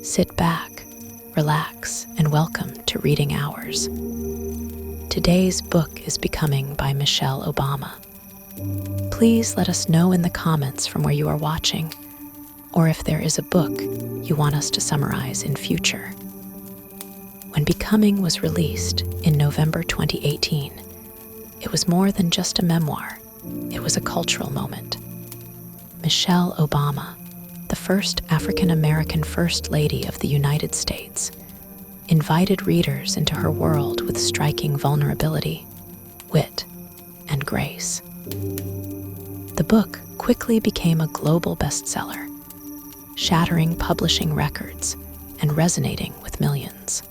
Sit back, relax, and welcome to Reading Hours. Today's book is Becoming by Michelle Obama. Please let us know in the comments from where you are watching, or if there is a book you want us to summarize in future. When Becoming was released in November 2018, it was more than just a memoir. It was a cultural moment. Michelle Obama, the first African-American First Lady of the United States, invited readers into her world with striking vulnerability, wit, and grace. The book quickly became a global bestseller, shattering publishing records and resonating with millions.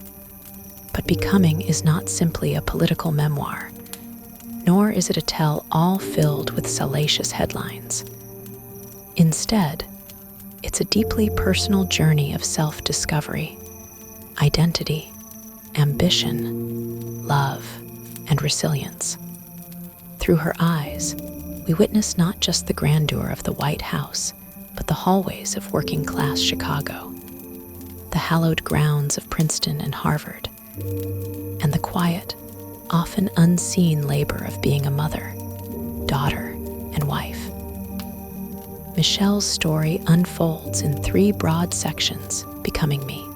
But Becoming is not simply a political memoir, nor is it a tell-all filled with salacious headlines. Instead, it's a deeply personal journey of self-discovery, identity, ambition, love, and resilience. Through her eyes, we witness not just the grandeur of the White House, but the hallways of working-class Chicago, the hallowed grounds of Princeton and Harvard, and the quiet, often unseen labor of being a mother, daughter, and wife. Michelle's story unfolds in 3 broad sections: Becoming Me,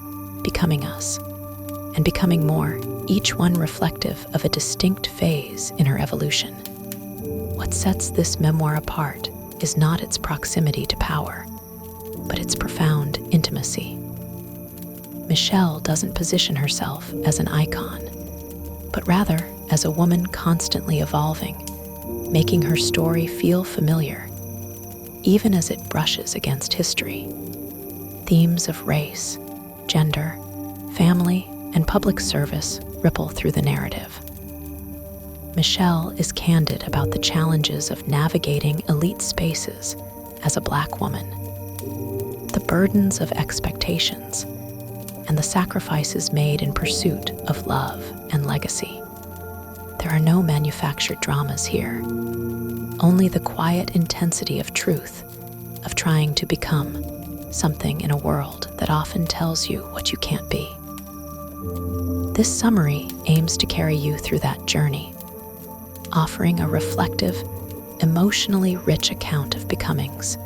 Becoming Us, and Becoming More, each one reflective of a distinct phase in her evolution. What sets this memoir apart is not its proximity to power, but its profound intimacy. Michelle doesn't position herself as an icon, but rather as a woman constantly evolving, making her story feel familiar, even as it brushes against history. Themes of race, gender, family, and public service ripple through the narrative. Michelle is candid about the challenges of navigating elite spaces as a Black woman, the burdens of expectations, and the sacrifices made in pursuit of love and legacy. There are no manufactured dramas here, only the quiet intensity of truth, of trying to become something in a world that often tells you what you can't be. This summary aims to carry you through that journey, offering a reflective, emotionally rich account of Becoming's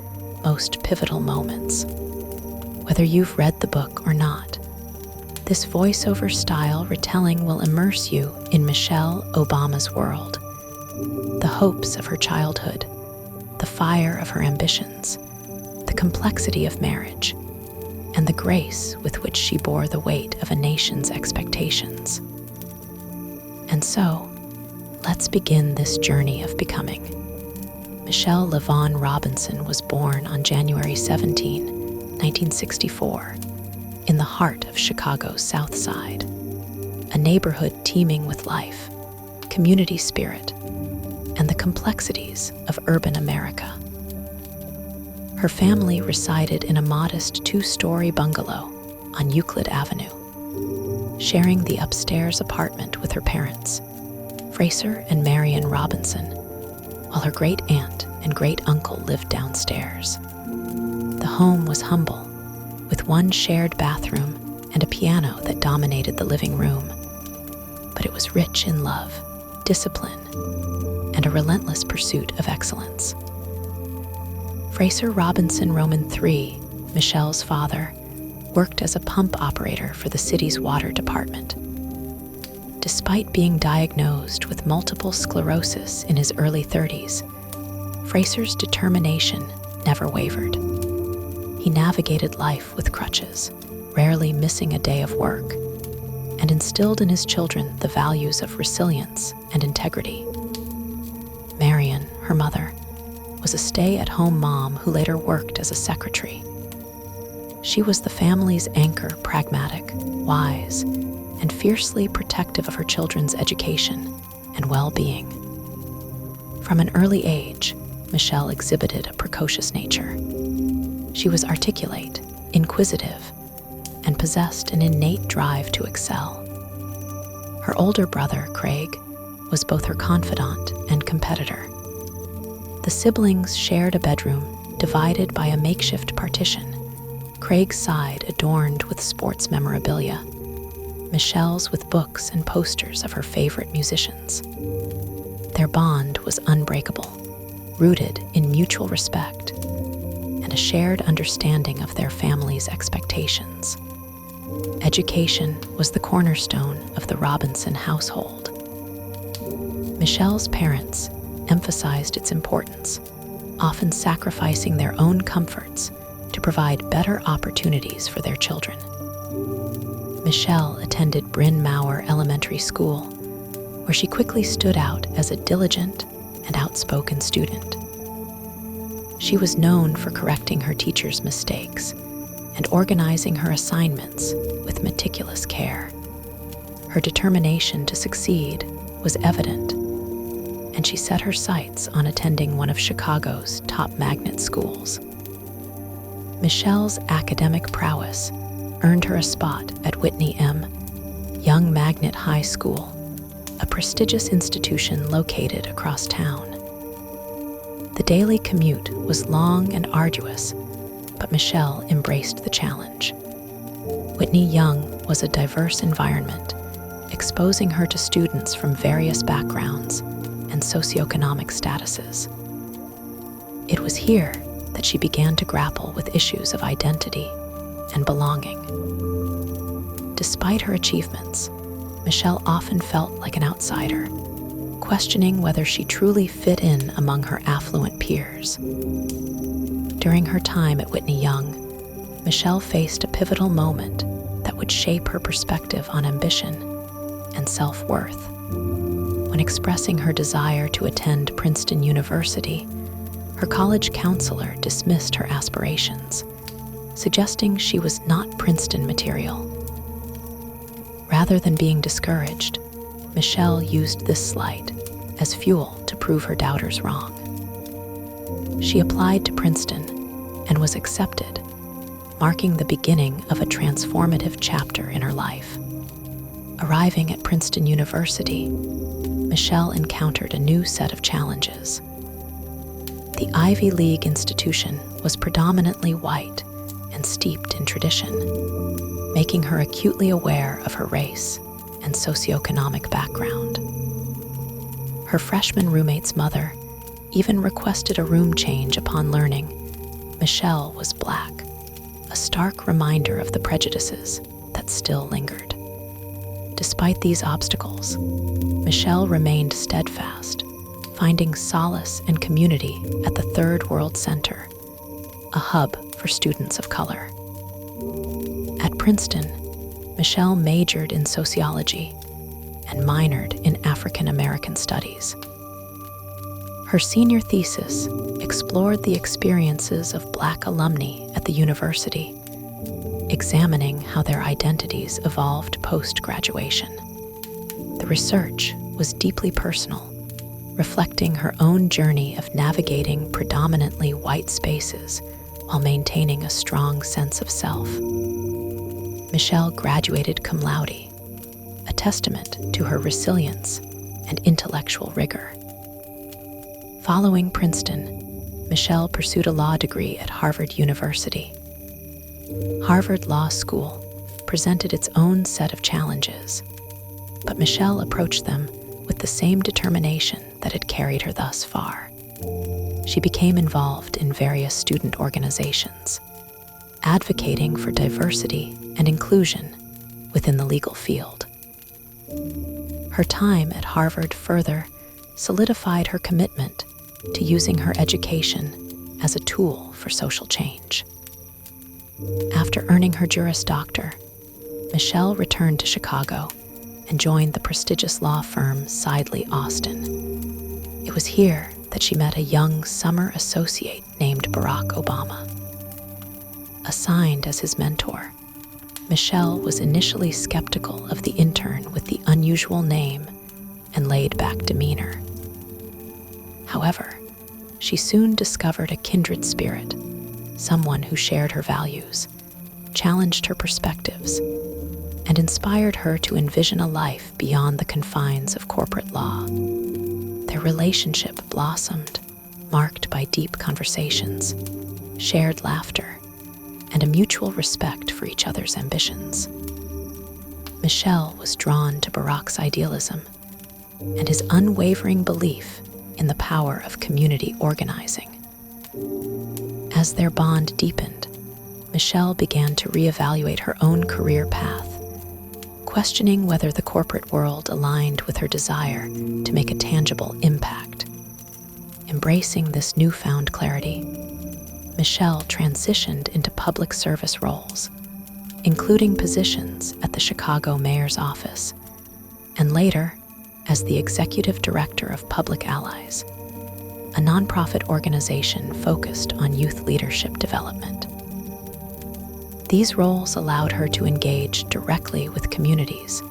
most pivotal moments. Whether you've read the book or not, this voiceover-style retelling will immerse you in Michelle Obama's world, the hopes of her childhood, the fire of her ambitions, the complexity of marriage, and the grace with which she bore the weight of a nation's expectations. And so, let's begin this journey of becoming. Michelle LaVaughn Robinson was born on January 17, 1964, in the heart of Chicago's South Side, a neighborhood teeming with life, community spirit, and the complexities of urban America. Her family resided in a modest 2-story bungalow on Euclid Avenue, sharing the upstairs apartment with her parents, Fraser and Marion Robinson, while her great-aunt and great-uncle lived downstairs. The home was humble, with one shared bathroom and a piano that dominated the living room, but it was rich in love, discipline, and a relentless pursuit of excellence. Fraser Robinson Roman III, Michelle's father, worked as a pump operator for the city's water department. Despite being diagnosed with multiple sclerosis in his early 30s, Fraser's determination never wavered. He navigated life with crutches, rarely missing a day of work, and instilled in his children the values of resilience and integrity. Marion, her mother, was a stay-at-home mom who later worked as a secretary. She was the family's anchor, pragmatic, wise, and fiercely protective of her children's education and well-being. From an early age, Michelle exhibited a precocious nature. She was articulate, inquisitive, and possessed an innate drive to excel. Her older brother, Craig, was both her confidant and competitor. The siblings shared a bedroom divided by a makeshift partition, Craig's side adorned with sports memorabilia, Michelle's with books and posters of her favorite musicians. Their bond was unbreakable, rooted in mutual respect and a shared understanding of their family's expectations. Education was the cornerstone of the Robinson household. Michelle's parents emphasized its importance, often sacrificing their own comforts to provide better opportunities for their children. Michelle attended Bryn Mawr Elementary School, where she quickly stood out as a diligent and outspoken student. She was known for correcting her teachers' mistakes and organizing her assignments with meticulous care. Her determination to succeed was evident, and she set her sights on attending one of Chicago's top magnet schools. Michelle's academic prowess earned her a spot at Whitney M. Young Magnet High School, a prestigious institution located across town. The daily commute was long and arduous, but Michelle embraced the challenge. Whitney Young was a diverse environment, exposing her to students from various backgrounds and socioeconomic statuses. It was here that she began to grapple with issues of identity and belonging. Despite her achievements, Michelle often felt like an outsider, questioning whether she truly fit in among her affluent peers. During her time at Whitney Young, Michelle faced a pivotal moment that would shape her perspective on ambition and self-worth. When expressing her desire to attend Princeton University, her college counselor dismissed her aspirations, suggesting she was not Princeton material. Rather than being discouraged, Michelle used this slight as fuel to prove her doubters wrong. She applied to Princeton and was accepted, marking the beginning of a transformative chapter in her life. Arriving at Princeton University, Michelle encountered a new set of challenges. The Ivy League institution was predominantly white and steeped in tradition, making her acutely aware of her race and socioeconomic background. Her freshman roommate's mother even requested a room change upon learning Michelle was Black, a stark reminder of the prejudices that still lingered. Despite these obstacles, Michelle remained steadfast, finding solace and community at the Third World Center, a hub for students of color. At Princeton, Michelle majored in sociology and minored in African American studies. Her senior thesis explored the experiences of Black alumni at the university, examining how their identities evolved post-graduation. The research was deeply personal, reflecting her own journey of navigating predominantly white spaces while maintaining a strong sense of self. Michelle graduated cum laude, a testament to her resilience and intellectual rigor. Following Princeton, Michelle pursued a law degree at Harvard University. Harvard Law School presented its own set of challenges, but Michelle approached them with the same determination that had carried her thus far. She became involved in various student organizations, advocating for diversity and inclusion within the legal field. Her time at Harvard further solidified her commitment to using her education as a tool for social change. After earning her Juris Doctor, Michelle returned to Chicago and joined the prestigious law firm Sidley Austin. It was here that she met a young summer associate named Barack Obama. Assigned as his mentor, Michelle was initially skeptical of the intern with the unusual name and laid-back demeanor. However, she soon discovered a kindred spirit, someone who shared her values, challenged her perspectives, and inspired her to envision a life beyond the confines of corporate law. Their relationship blossomed, marked by deep conversations, shared laughter, and and a mutual respect for each other's ambitions. Michelle was drawn to Barack's idealism and his unwavering belief in the power of community organizing. As their bond deepened, Michelle began to reevaluate her own career path, questioning whether the corporate world aligned with her desire to make a tangible impact. Embracing this newfound clarity, Michelle transitioned into public service roles, including positions at the Chicago mayor's office, and later as the executive director of Public Allies, a nonprofit organization focused on youth leadership development. These roles allowed her to engage directly with communities,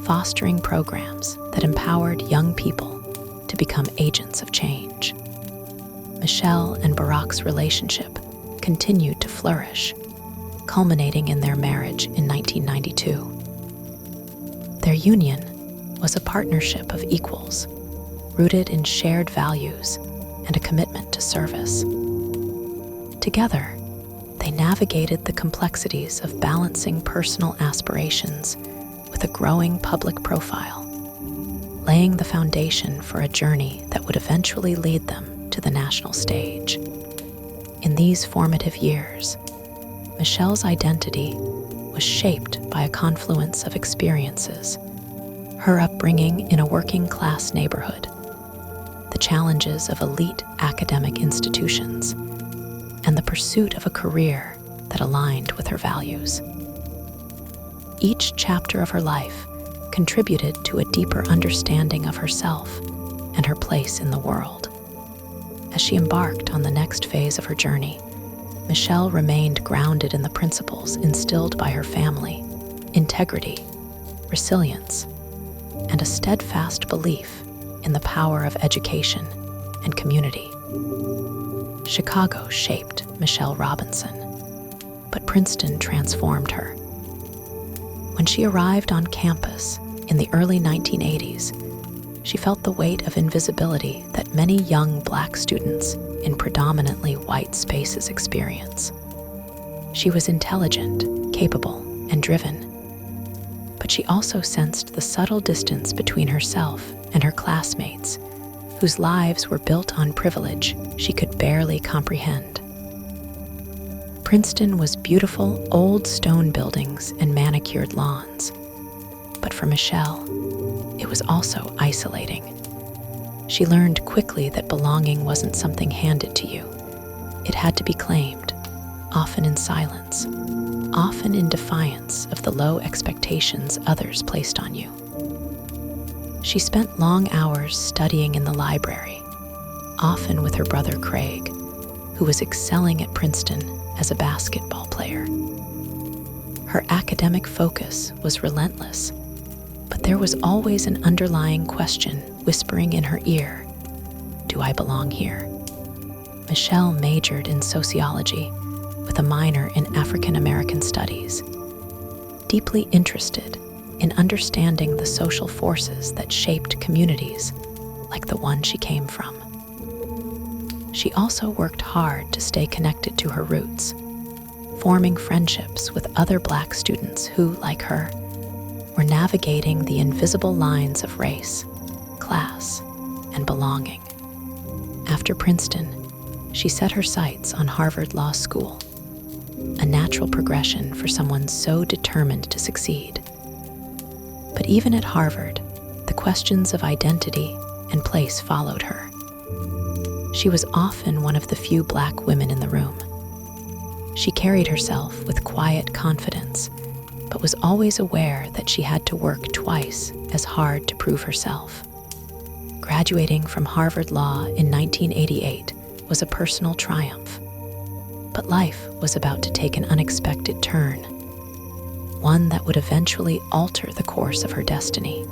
fostering programs that empowered young people to become agents of change. Michelle and Barack's relationship continued to flourish, culminating in their marriage in 1992. Their union was a partnership of equals, rooted in shared values and a commitment to service. Together, they navigated the complexities of balancing personal aspirations with a growing public profile, laying the foundation for a journey that would eventually lead them to the national stage. In these formative years, Michelle's identity was shaped by a confluence of experiences: her upbringing in a working-class neighborhood, the challenges of elite academic institutions, and the pursuit of a career that aligned with her values. Each chapter of her life contributed to a deeper understanding of herself and her place in the world. As she embarked on the next phase of her journey, Michelle remained grounded in the principles instilled by her family: integrity, resilience, and a steadfast belief in the power of education and community. Chicago shaped Michelle Robinson, but Princeton transformed her. When she arrived on campus in the early 1980s, she felt the weight of invisibility that many young Black students in predominantly white spaces experience. She was intelligent, capable, and driven, but she also sensed the subtle distance between herself and her classmates, whose lives were built on privilege she could barely comprehend. Princeton was beautiful old stone buildings and manicured lawns, but for Michelle, it was also isolating. She learned quickly that belonging wasn't something handed to you. It had to be claimed, often in silence, often in defiance of the low expectations others placed on you. She spent long hours studying in the library, often with her brother Craig, who was excelling at Princeton as a basketball player. Her academic focus was relentless, but there was always an underlying question whispering in her ear: do I belong here? Michelle majored in sociology with a minor in African American studies, deeply interested in understanding the social forces that shaped communities like the one she came from. She also worked hard to stay connected to her roots, forming friendships with other Black students who, like her, were navigating the invisible lines of race, class, and belonging. After Princeton, she set her sights on Harvard Law School, a natural progression for someone so determined to succeed. But even at Harvard, the questions of identity and place followed her. She was often one of the few Black women in the room. She carried herself with quiet confidence, but was always aware that she had to work twice as hard to prove herself. Graduating from Harvard Law in 1988 was a personal triumph, but life was about to take an unexpected turn, one that would eventually alter the course of her destiny.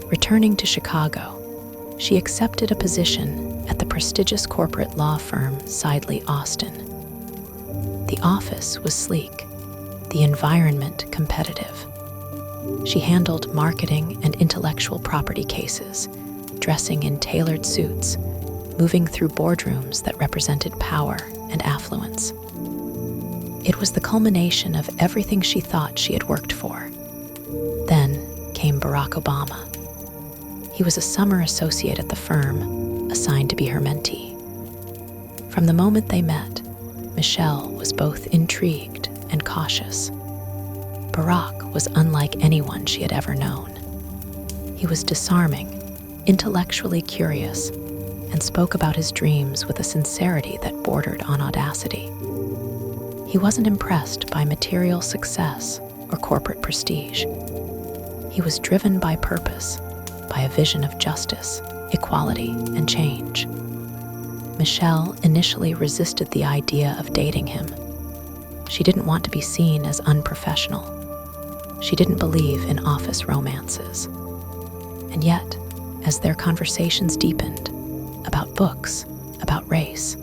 Returning to Chicago, she accepted a position at the prestigious corporate law firm Sidley Austin. The office was sleek, the environment competitive. She handled marketing and intellectual property cases, dressing in tailored suits, moving through boardrooms that represented power and affluence. It was the culmination of everything she thought she had worked for. Then came Barack Obama. He was a summer associate at the firm, assigned to be her mentee. From the moment they met, Michelle was both intrigued and cautious. Barack was unlike anyone she had ever known. He was disarming, intellectually curious, and spoke about his dreams with a sincerity that bordered on audacity. He wasn't impressed by material success or corporate prestige. He was driven by purpose, by a vision of justice, equality, and change. Michelle initially resisted the idea of dating him. She didn't want to be seen as unprofessional. She didn't believe in office romances. And yet, as their conversations deepened, about books, about race,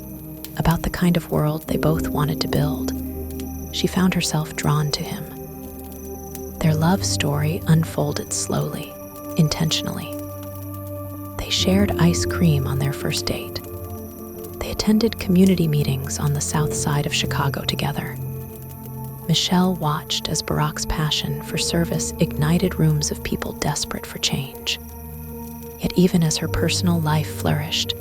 about the kind of world they both wanted to build, she found herself drawn to him. Their love story unfolded slowly, intentionally. They shared ice cream on their first date. They attended community meetings on the south side of Chicago together. Michelle watched as Barack's passion for service ignited rooms of people desperate for change. Yet even as her personal life flourished,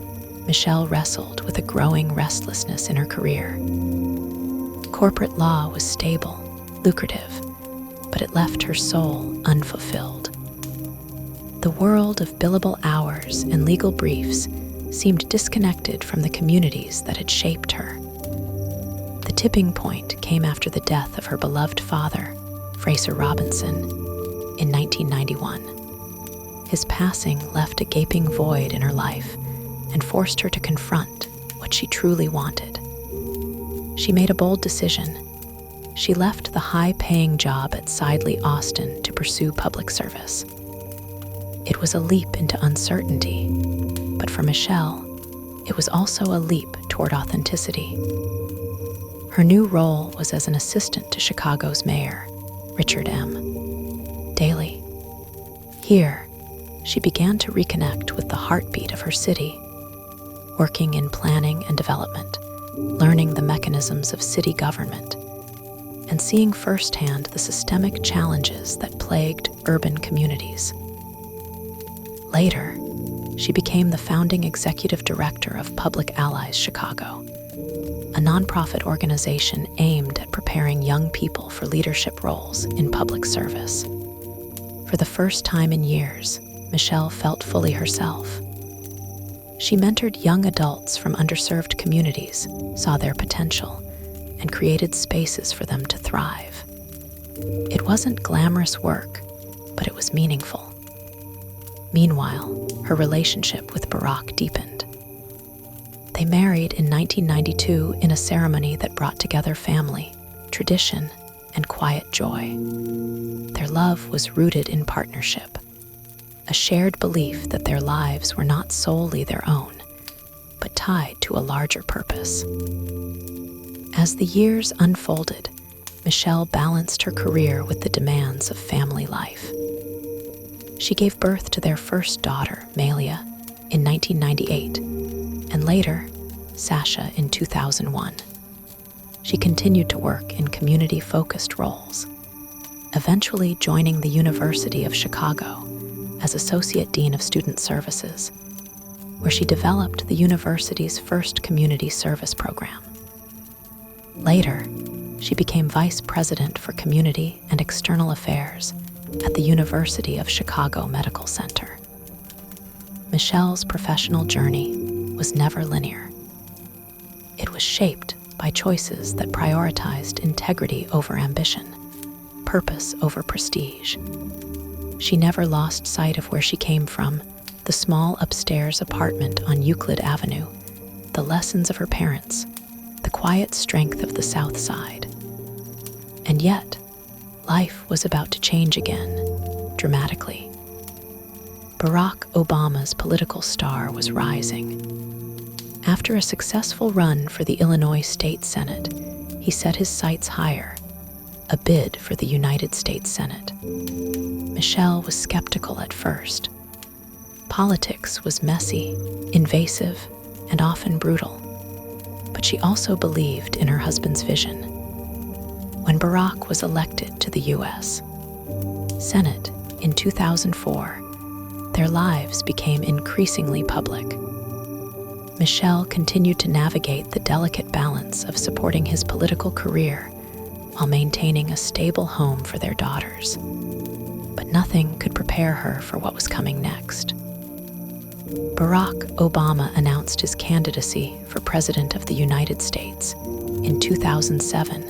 Michelle wrestled with a growing restlessness in her career. Corporate law was stable, lucrative, but it left her soul unfulfilled. The world of billable hours and legal briefs seemed disconnected from the communities that had shaped her. The tipping point came after the death of her beloved father, Fraser Robinson, in 1991. His passing left a gaping void in her life and forced her to confront what she truly wanted. She made a bold decision. She left the high-paying job at Sidley Austin to pursue public service. It was a leap into uncertainty, but for Michelle, it was also a leap toward authenticity. Her new role was as an assistant to Chicago's mayor, Richard M. Daley. Here, she began to reconnect with the heartbeat of her city, working in planning and development, learning the mechanisms of city government, and seeing firsthand the systemic challenges that plagued urban communities. Later, she became the founding executive director of Public Allies Chicago, a nonprofit organization aimed at preparing young people for leadership roles in public service. For the first time in years, Michelle felt fully herself. She mentored young adults from underserved communities, saw their potential, and created spaces for them to thrive. It wasn't glamorous work, but it was meaningful. Meanwhile, her relationship with Barack deepened. They married in 1992 in a ceremony that brought together family, tradition, and quiet joy. Their love was rooted in partnership, a shared belief that their lives were not solely their own, but tied to a larger purpose. As the years unfolded, Michelle balanced her career with the demands of family life. She gave birth to their first daughter, Malia, in 1998, and later, Sasha in 2001. She continued to work in community-focused roles, eventually joining the University of Chicago as Associate Dean of Student Services, where she developed the university's first community service program. Later, she became Vice President for Community and External Affairs at the University of Chicago Medical Center. Michelle's professional journey was never linear. It was shaped by choices that prioritized integrity over ambition, purpose over prestige. She never lost sight of where she came from, the small upstairs apartment on Euclid Avenue, the lessons of her parents, the quiet strength of the South Side. And yet, life was about to change again, dramatically. Barack Obama's political star was rising. After a successful run for the Illinois State Senate, he set his sights higher, a bid for the United States Senate. Michelle was skeptical at first. Politics was messy, invasive, and often brutal. But she also believed in her husband's vision. When Barack was elected to the U.S. Senate in 2004, their lives became increasingly public. Michelle continued to navigate the delicate balance of supporting his political career while maintaining a stable home for their daughters. But nothing could prepare her for what was coming next. Barack Obama announced his candidacy for President of the United States in 2007,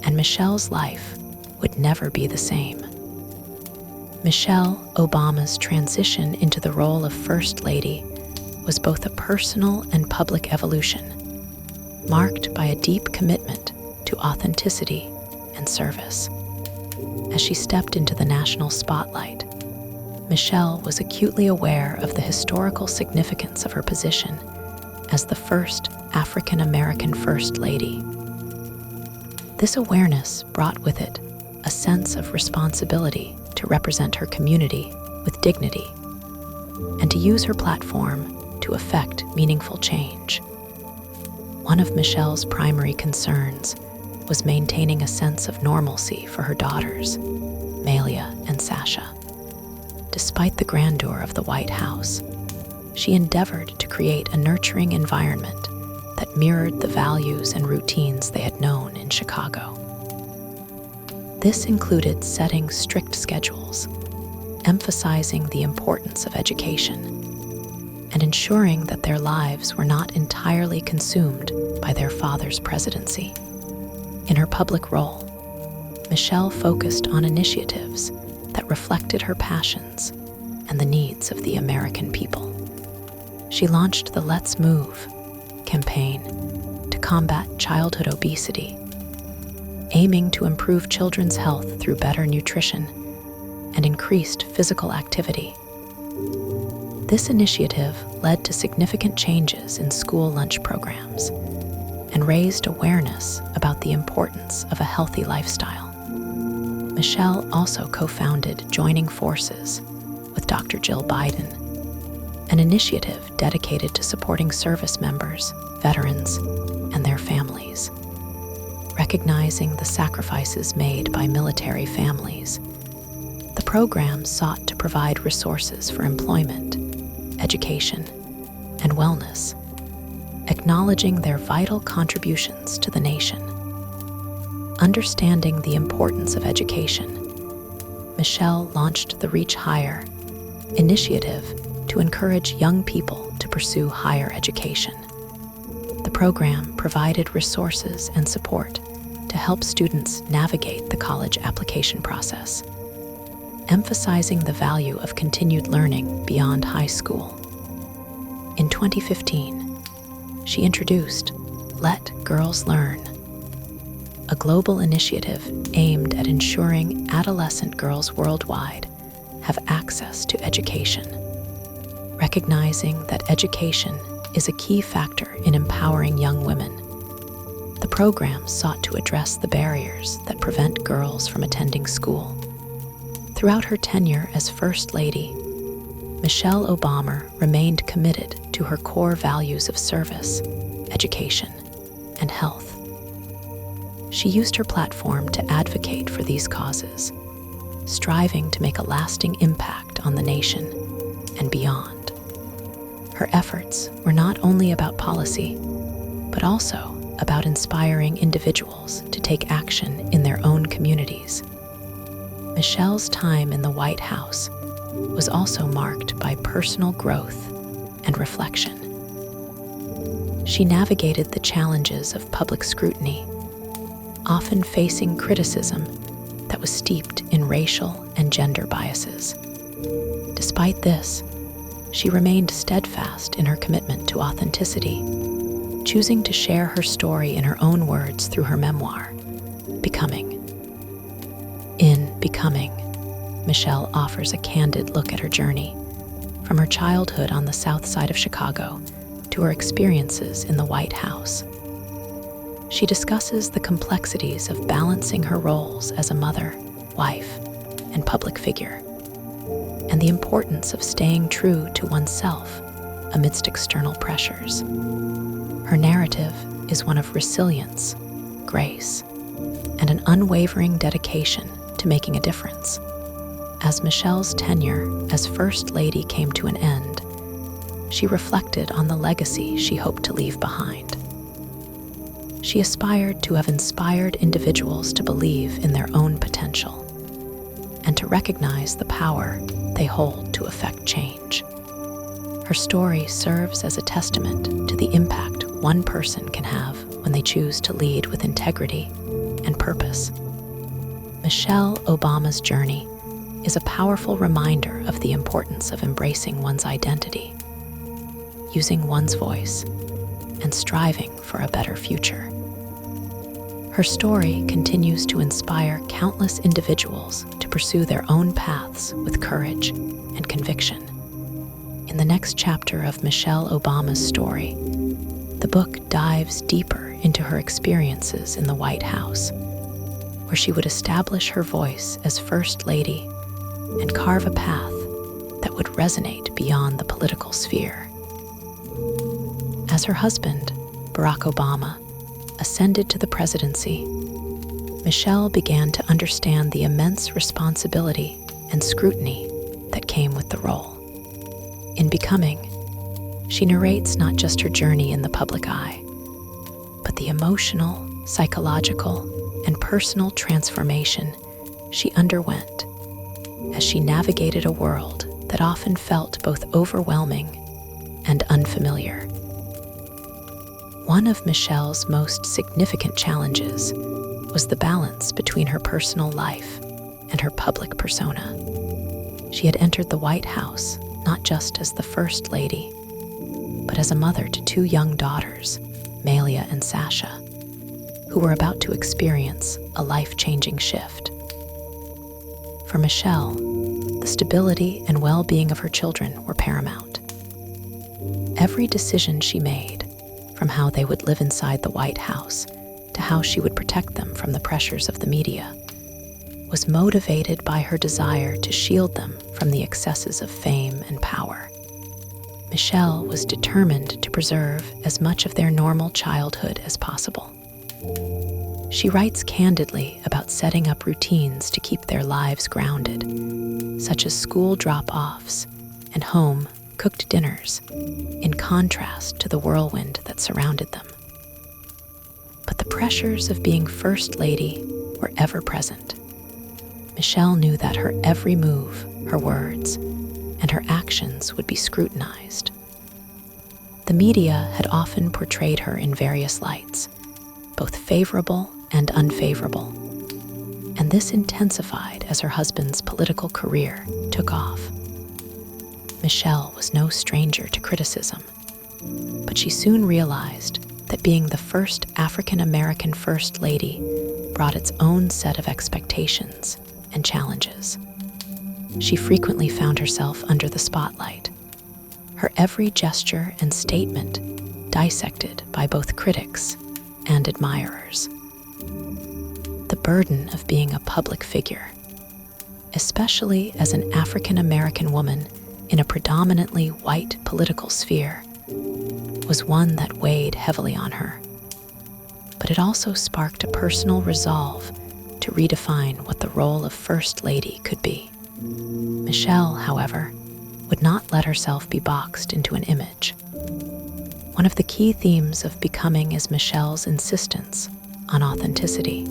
and Michelle's life would never be the same. Michelle Obama's transition into the role of First Lady was both a personal and public evolution, marked by a deep commitment to authenticity and service. As she stepped into the national spotlight, Michelle was acutely aware of the historical significance of her position as the first African-American First Lady. This awareness brought with it a sense of responsibility to represent her community with dignity and to use her platform to effect meaningful change. One of Michelle's primary concerns was maintaining a sense of normalcy for her daughters, Malia and Sasha. Despite the grandeur of the White House, she endeavored to create a nurturing environment that mirrored the values and routines they had known in Chicago. This included setting strict schedules, emphasizing the importance of education, and ensuring that their lives were not entirely consumed by their father's presidency. In her public role, Michelle focused on initiatives that reflected her passions and the needs of the American people. She launched the Let's Move campaign to combat childhood obesity, aiming to improve children's health through better nutrition and increased physical activity. This initiative led to significant changes in school lunch programs and raised awareness about the importance of a healthy lifestyle. Michelle also co-founded Joining Forces with Dr. Jill Biden, an initiative dedicated to supporting service members, veterans, and their families. Recognizing the sacrifices made by military families, the program sought to provide resources for employment, education, and wellness, acknowledging their vital contributions to the nation. Understanding the importance of education, Michelle launched the Reach Higher initiative to encourage young people to pursue higher education. The program provided resources and support to help students navigate the college application process, emphasizing the value of continued learning beyond high school. In 2015, she introduced Let Girls Learn, a global initiative aimed at ensuring adolescent girls worldwide have access to education. Recognizing that education is a key factor in empowering young women, the program sought to address the barriers that prevent girls from attending school. Throughout her tenure as First Lady, Michelle Obama remained committed to her core values of service, education, and health. She used her platform to advocate for these causes, striving to make a lasting impact on the nation and beyond. Her efforts were not only about policy, but also about inspiring individuals to take action in their own communities. Michelle's time in the White House was also marked by personal growth and reflection. She navigated the challenges of public scrutiny, often facing criticism that was steeped in racial and gender biases. Despite this, she remained steadfast in her commitment to authenticity, choosing to share her story in her own words through her memoir, Becoming. In Becoming, Michelle offers a candid look at her journey, from her childhood on the south side of Chicago to her experiences in the White House. She discusses the complexities of balancing her roles as a mother, wife, and public figure, and the importance of staying true to oneself amidst external pressures. Her narrative is one of resilience, grace, and an unwavering dedication to making a difference. As Michelle's tenure as First Lady came to an end, she reflected on the legacy she hoped to leave behind. She aspired to have inspired individuals to believe in their own potential and to recognize the power they hold to affect change. Her story serves as a testament to the impact one person can have when they choose to lead with integrity and purpose. Michelle Obama's journey is a powerful reminder of the importance of embracing one's identity, using one's voice, and striving for a better future. Her story continues to inspire countless individuals to pursue their own paths with courage and conviction. In the next chapter of Michelle Obama's story, the book dives deeper into her experiences in the White House, where she would establish her voice as First Lady and carve a path that would resonate beyond the political sphere. As her husband, Barack Obama, ascended to the presidency, Michelle began to understand the immense responsibility and scrutiny that came with the role. In Becoming, she narrates not just her journey in the public eye, but the emotional, psychological, and personal transformation she underwent as she navigated a world that often felt both overwhelming and unfamiliar. One of Michelle's most significant challenges was the balance between her personal life and her public persona. She had entered the White House not just as the First Lady, but as a mother to two young daughters, Malia and Sasha, who were about to experience a life-changing shift. For Michelle, the stability and well-being of her children were paramount. Every decision she made, from how they would live inside the White House to how she would protect them from the pressures of the media, was motivated by her desire to shield them from the excesses of fame and power. Michelle was determined to preserve as much of their normal childhood as possible. She writes candidly about setting up routines to keep their lives grounded, such as school drop-offs and home-cooked dinners, in contrast to the whirlwind that surrounded them. But the pressures of being First Lady were ever present. Michelle knew that her every move, her words, and her actions would be scrutinized. The media had often portrayed her in various lights, both favorable and unfavorable, and this intensified as her husband's political career took off. Michelle was no stranger to criticism, but she soon realized that being the first African-American First Lady brought its own set of expectations and challenges. She frequently found herself under the spotlight, her every gesture and statement dissected by both critics and admirers. The burden of being a public figure, especially as an African-American woman in a predominantly white political sphere, was one that weighed heavily on her. But it also sparked a personal resolve to redefine what the role of First Lady could be. Michelle, however, would not let herself be boxed into an image. One of the key themes of Becoming is Michelle's insistence on authenticity.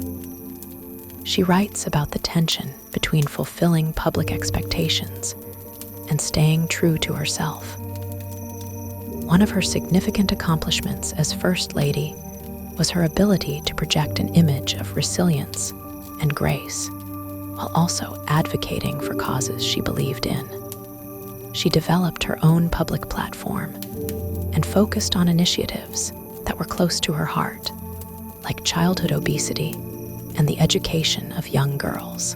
She writes about the tension between fulfilling public expectations and staying true to herself. One of her significant accomplishments as First Lady was her ability to project an image of resilience and grace, while also advocating for causes she believed in. She developed her own public platform and focused on initiatives that were close to her heart, like childhood obesity and the education of young girls.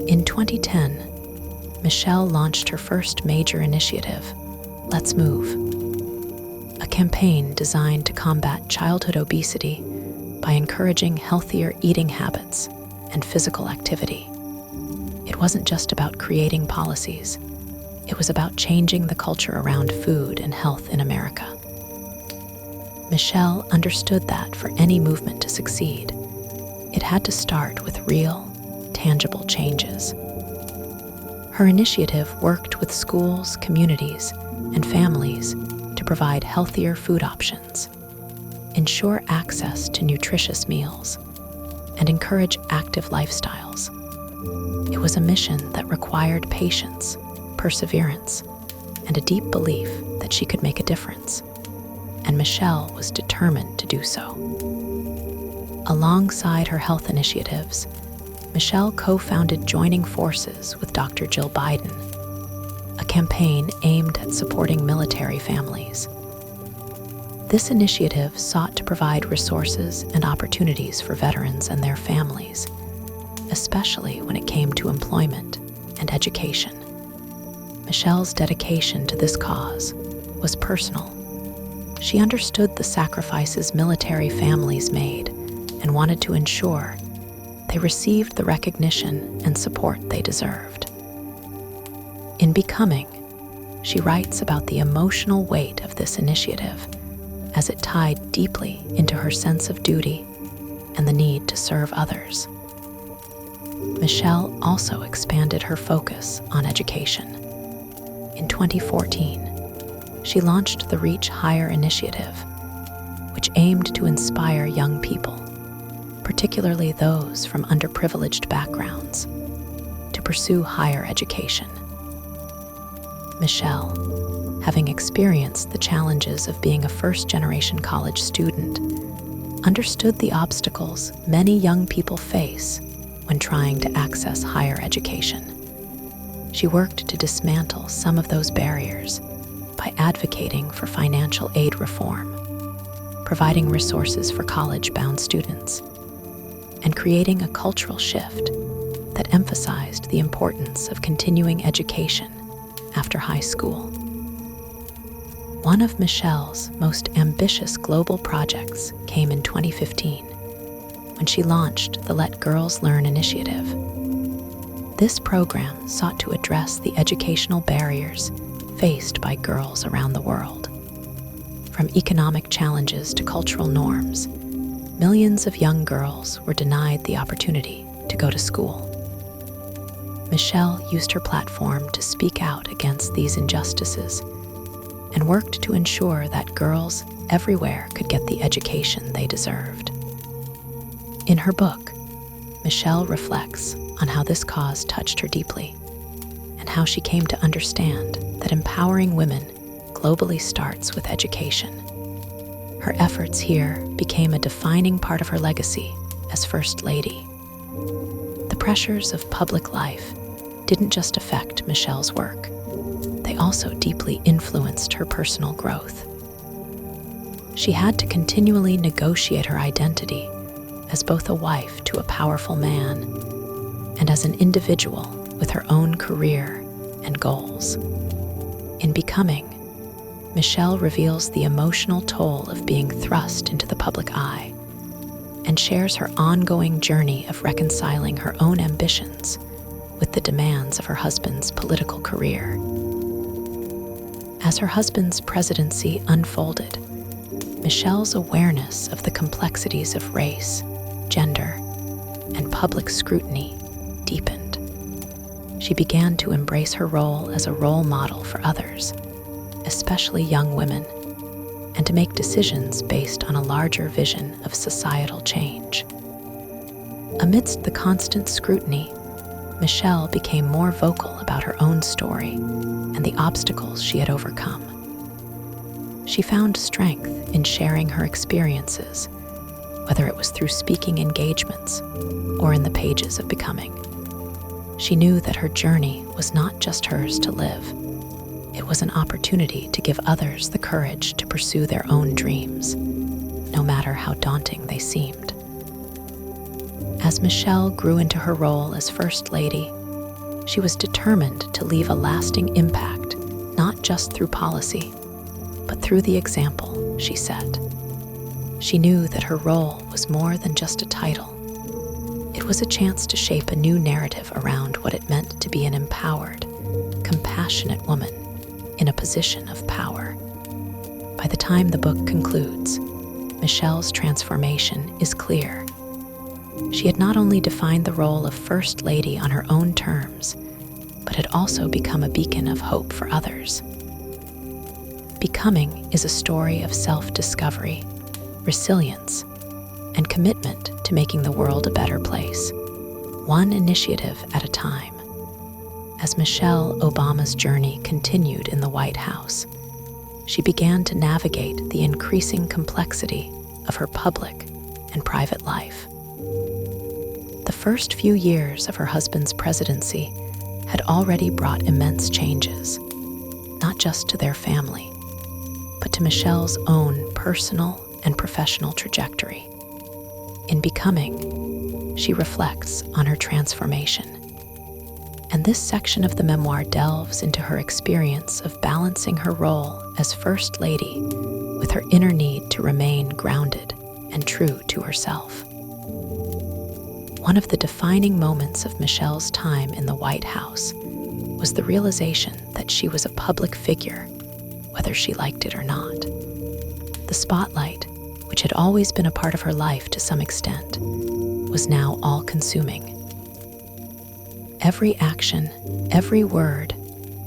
In 2010, Michelle launched her first major initiative, Let's Move, a campaign designed to combat childhood obesity by encouraging healthier eating habits and physical activity. It wasn't just about creating policies, it was about changing the culture around food and health in America. Michelle understood that for any movement to succeed, it had to start with real, tangible changes. Her initiative worked with schools, communities, and families to provide healthier food options, ensure access to nutritious meals, and encourage active lifestyles. It was a mission that required patience, perseverance, and a deep belief that she could make a difference, and Michelle was determined to do so. Alongside her health initiatives, Michelle co-founded Joining Forces with Dr. Jill Biden, a campaign aimed at supporting military families. This initiative sought to provide resources and opportunities for veterans and their families, especially when it came to employment and education. Michelle's dedication to this cause was personal. She understood the sacrifices military families made and wanted to ensure they received the recognition and support they deserved. In Becoming, she writes about the emotional weight of this initiative as it tied deeply into her sense of duty and the need to serve others. Michelle also expanded her focus on education. In 2014, she launched the Reach Higher initiative, which aimed to inspire young people, particularly those from underprivileged backgrounds, to pursue higher education. Michelle, having experienced the challenges of being a first-generation college student, understood the obstacles many young people face when trying to access higher education. She worked to dismantle some of those barriers by advocating for financial aid reform, providing resources for college-bound students, and creating a cultural shift that emphasized the importance of continuing education after high school. One of Michelle's most ambitious global projects came in 2015 when she launched the Let Girls Learn initiative. This program sought to address the educational barriers faced by girls around the world. From economic challenges to cultural norms, millions of young girls were denied the opportunity to go to school. Michelle used her platform to speak out against these injustices and worked to ensure that girls everywhere could get the education they deserved. In her book, Michelle reflects on how this cause touched her deeply and how she came to understand that empowering women globally starts with education. Her efforts here became a defining part of her legacy as First Lady. The pressures of public life didn't just affect Michelle's work, they also deeply influenced her personal growth. She had to continually negotiate her identity as both a wife to a powerful man and as an individual with her own career and goals. In Becoming, Michelle reveals the emotional toll of being thrust into the public eye and shares her ongoing journey of reconciling her own ambitions with the demands of her husband's political career. As her husband's presidency unfolded, Michelle's awareness of the complexities of race, gender, and public scrutiny deepened. She began to embrace her role as a role model for others, especially young women, and to make decisions based on a larger vision of societal change. Amidst the constant scrutiny, Michelle became more vocal about her own story and the obstacles she had overcome. She found strength in sharing her experiences, whether it was through speaking engagements or in the pages of Becoming. She knew that her journey was not just hers to live. It was an opportunity to give others the courage to pursue their own dreams, no matter how daunting they seemed. As Michelle grew into her role as First Lady, she was determined to leave a lasting impact, not just through policy, but through the example she set. She knew that her role was more than just a title. It was a chance to shape a new narrative around what it meant to be an empowered, compassionate woman in a position of power. By the time the book concludes, Michelle's transformation is clear. She had not only defined the role of First Lady on her own terms, but had also become a beacon of hope for others. Becoming is a story of self-discovery, resilience, and commitment to making the world a better place, one initiative at a time. As Michelle Obama's journey continued in the White House, she began to navigate the increasing complexity of her public and private life. The first few years of her husband's presidency had already brought immense changes, not just to their family, but to Michelle's own personal and professional trajectory. In Becoming, she reflects on her transformation. And this section of the memoir delves into her experience of balancing her role as First Lady with her inner need to remain grounded and true to herself. One of the defining moments of Michelle's time in the White House was the realization that she was a public figure, whether she liked it or not. The spotlight, which had always been a part of her life to some extent, was now all-consuming. Every action, every word,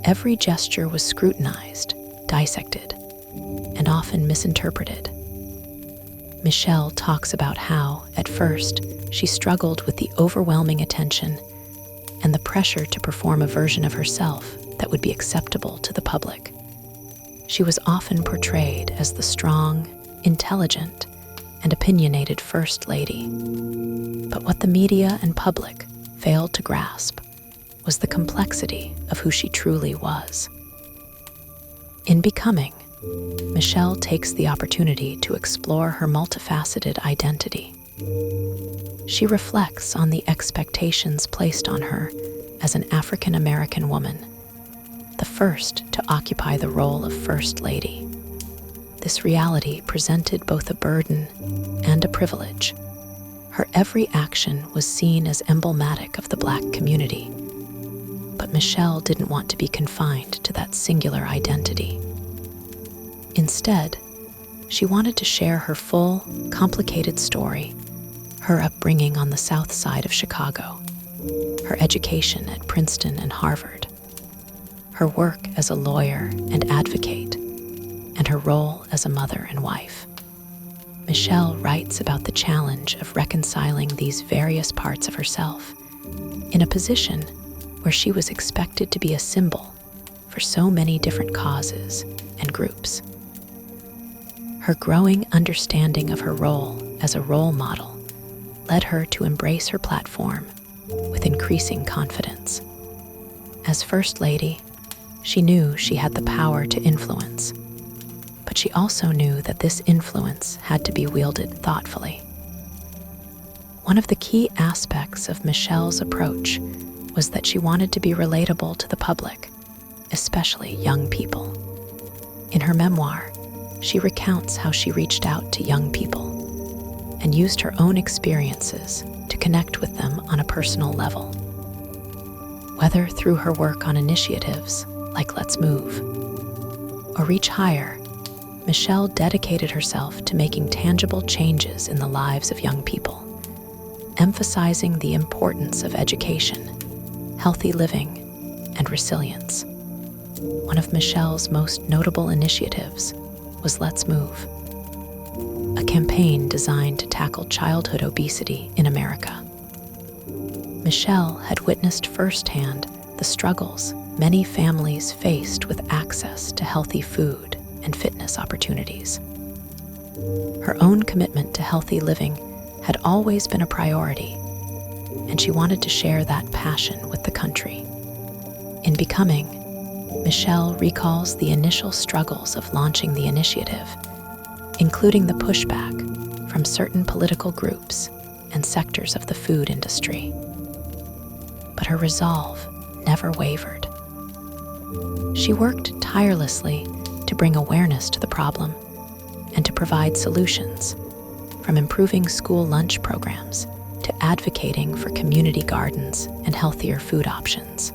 every gesture was scrutinized, dissected, and often misinterpreted. Michelle talks about how, at first, she struggled with the overwhelming attention and the pressure to perform a version of herself that would be acceptable to the public. She was often portrayed as the strong, intelligent, and opinionated First Lady. But what the media and public failed to grasp was the complexity of who she truly was. In Becoming, Michelle takes the opportunity to explore her multifaceted identity. She reflects on the expectations placed on her as an African American woman, the first to occupy the role of First Lady. This reality presented both a burden and a privilege. Her every action was seen as emblematic of the Black community, but Michelle didn't want to be confined to that singular identity. Instead, she wanted to share her full, complicated story, her upbringing on the South Side of Chicago, her education at Princeton and Harvard, her work as a lawyer and advocate, and her role as a mother and wife. Michelle writes about the challenge of reconciling these various parts of herself in a position where she was expected to be a symbol for so many different causes and groups. Her growing understanding of her role as a role model led her to embrace her platform with increasing confidence. As First Lady, she knew she had the power to influence, but she also knew that this influence had to be wielded thoughtfully. One of the key aspects of Michelle's approach was that she wanted to be relatable to the public, especially young people. In her memoir, she recounts how she reached out to young people and used her own experiences to connect with them on a personal level. Whether through her work on initiatives like Let's Move or Reach Higher, Michelle dedicated herself to making tangible changes in the lives of young people, emphasizing the importance of education, healthy living, and resilience. One of Michelle's most notable initiatives was Let's Move, a campaign designed to tackle childhood obesity in America. Michelle had witnessed firsthand the struggles many families faced with access to healthy food and fitness opportunities. Her own commitment to healthy living had always been a priority, and she wanted to share that passion with the country. In Becoming, Michelle recalls the initial struggles of launching the initiative, including the pushback from certain political groups and sectors of the food industry. But her resolve never wavered. She worked tirelessly to bring awareness to the problem and to provide solutions, from improving school lunch programs to advocating for community gardens and healthier food options.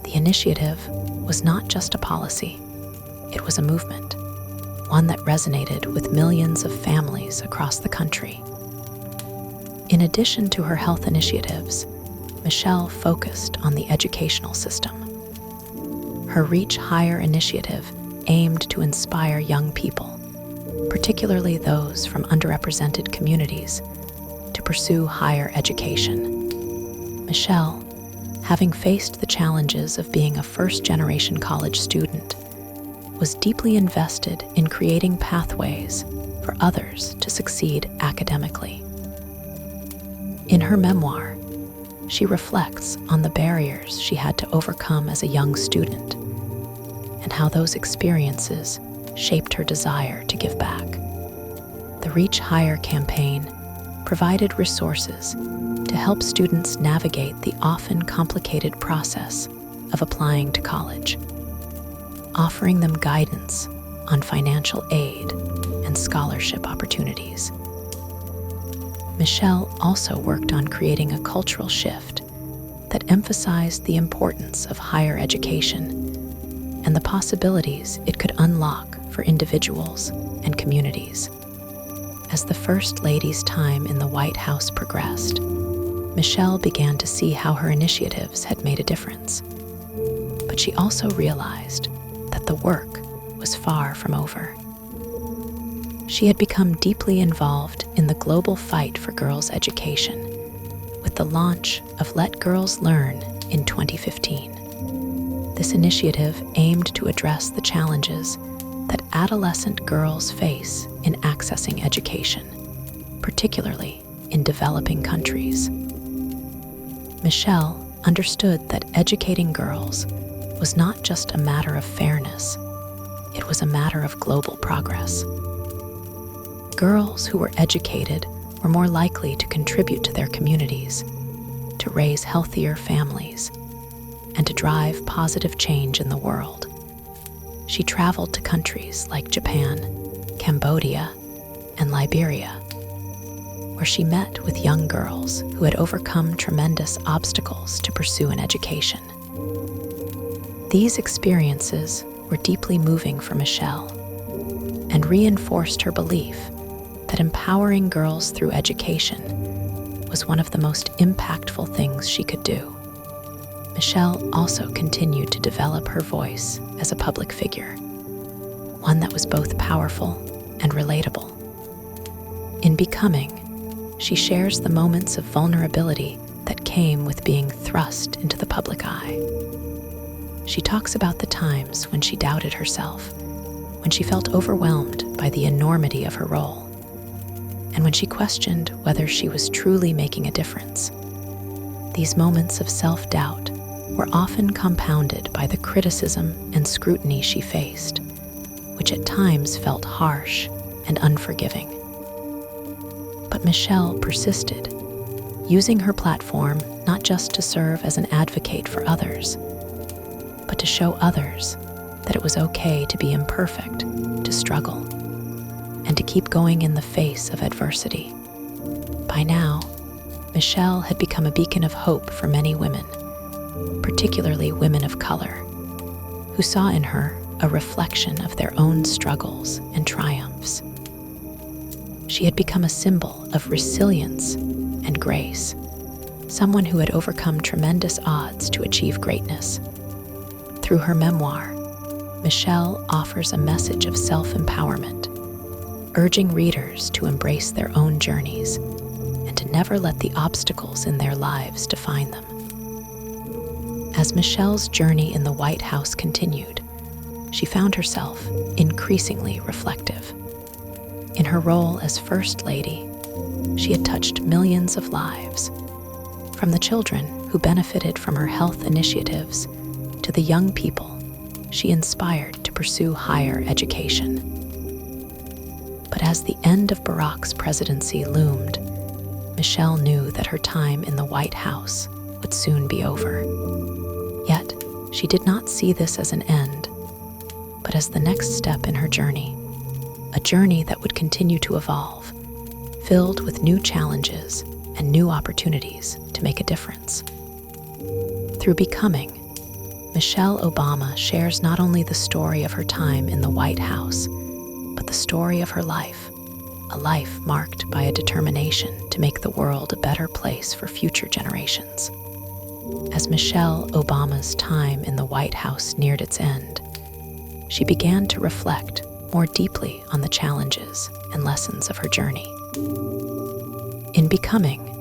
The initiative was not just a policy, it was a movement, one that resonated with millions of families across the country. In addition to her health initiatives, Michelle focused on the educational system. Her Reach Higher initiative aimed to inspire young people, particularly those from underrepresented communities, to pursue higher education. Michelle, having faced the challenges of being a first-generation college student, was deeply invested in creating pathways for others to succeed academically. In her memoir, she reflects on the barriers she had to overcome as a young student and how those experiences shaped her desire to give back. The Reach Higher campaign provided resources to help students navigate the often complicated process of applying to college, offering them guidance on financial aid and scholarship opportunities. Michelle also worked on creating a cultural shift that emphasized the importance of higher education and the possibilities it could unlock for individuals and communities. As the First Lady's time in the White House progressed, Michelle began to see how her initiatives had made a difference. But she also realized that the work was far from over. She had become deeply involved in the global fight for girls' education, with the launch of Let Girls Learn in 2015. This initiative aimed to address the challenges that adolescent girls face in accessing education, particularly in developing countries. Michelle understood that educating girls was not just a matter of fairness, it was a matter of global progress. Girls who were educated were more likely to contribute to their communities, to raise healthier families, and to drive positive change in the world. She traveled to countries like Japan, Cambodia, and Liberia, where she met with young girls who had overcome tremendous obstacles to pursue an education. These experiences were deeply moving for Michelle and reinforced her belief that empowering girls through education was one of the most impactful things she could do. Michelle also continued to develop her voice as a public figure, one that was both powerful and relatable. In Becoming, she shares the moments of vulnerability that came with being thrust into the public eye. She talks about the times when she doubted herself, when she felt overwhelmed by the enormity of her role, and when she questioned whether she was truly making a difference. These moments of self-doubt were often compounded by the criticism and scrutiny she faced, which at times felt harsh and unforgiving. But Michelle persisted, using her platform not just to serve as an advocate for others, but to show others that it was okay to be imperfect, to struggle, and to keep going in the face of adversity. By now, Michelle had become a beacon of hope for many women, particularly women of color, who saw in her a reflection of their own struggles and triumphs. She had become a symbol of resilience and grace, someone who had overcome tremendous odds to achieve greatness. Through her memoir, Michelle offers a message of self-empowerment, urging readers to embrace their own journeys and to never let the obstacles in their lives define them. As Michelle's journey in the White House continued, she found herself increasingly reflective. In her role as First Lady, she had touched millions of lives, from the children who benefited from her health initiatives to the young people she inspired to pursue higher education. But as the end of Barack's presidency loomed, Michelle knew that her time in the White House would soon be over. Yet, she did not see this as an end, but as the next step in her journey, a journey that would continue to evolve, filled with new challenges and new opportunities to make a difference. Through Becoming, Michelle Obama shares not only the story of her time in the White House, but the story of her life, a life marked by a determination to make the world a better place for future generations. As Michelle Obama's time in the White House neared its end, she began to reflect more deeply on the challenges and lessons of her journey. In Becoming,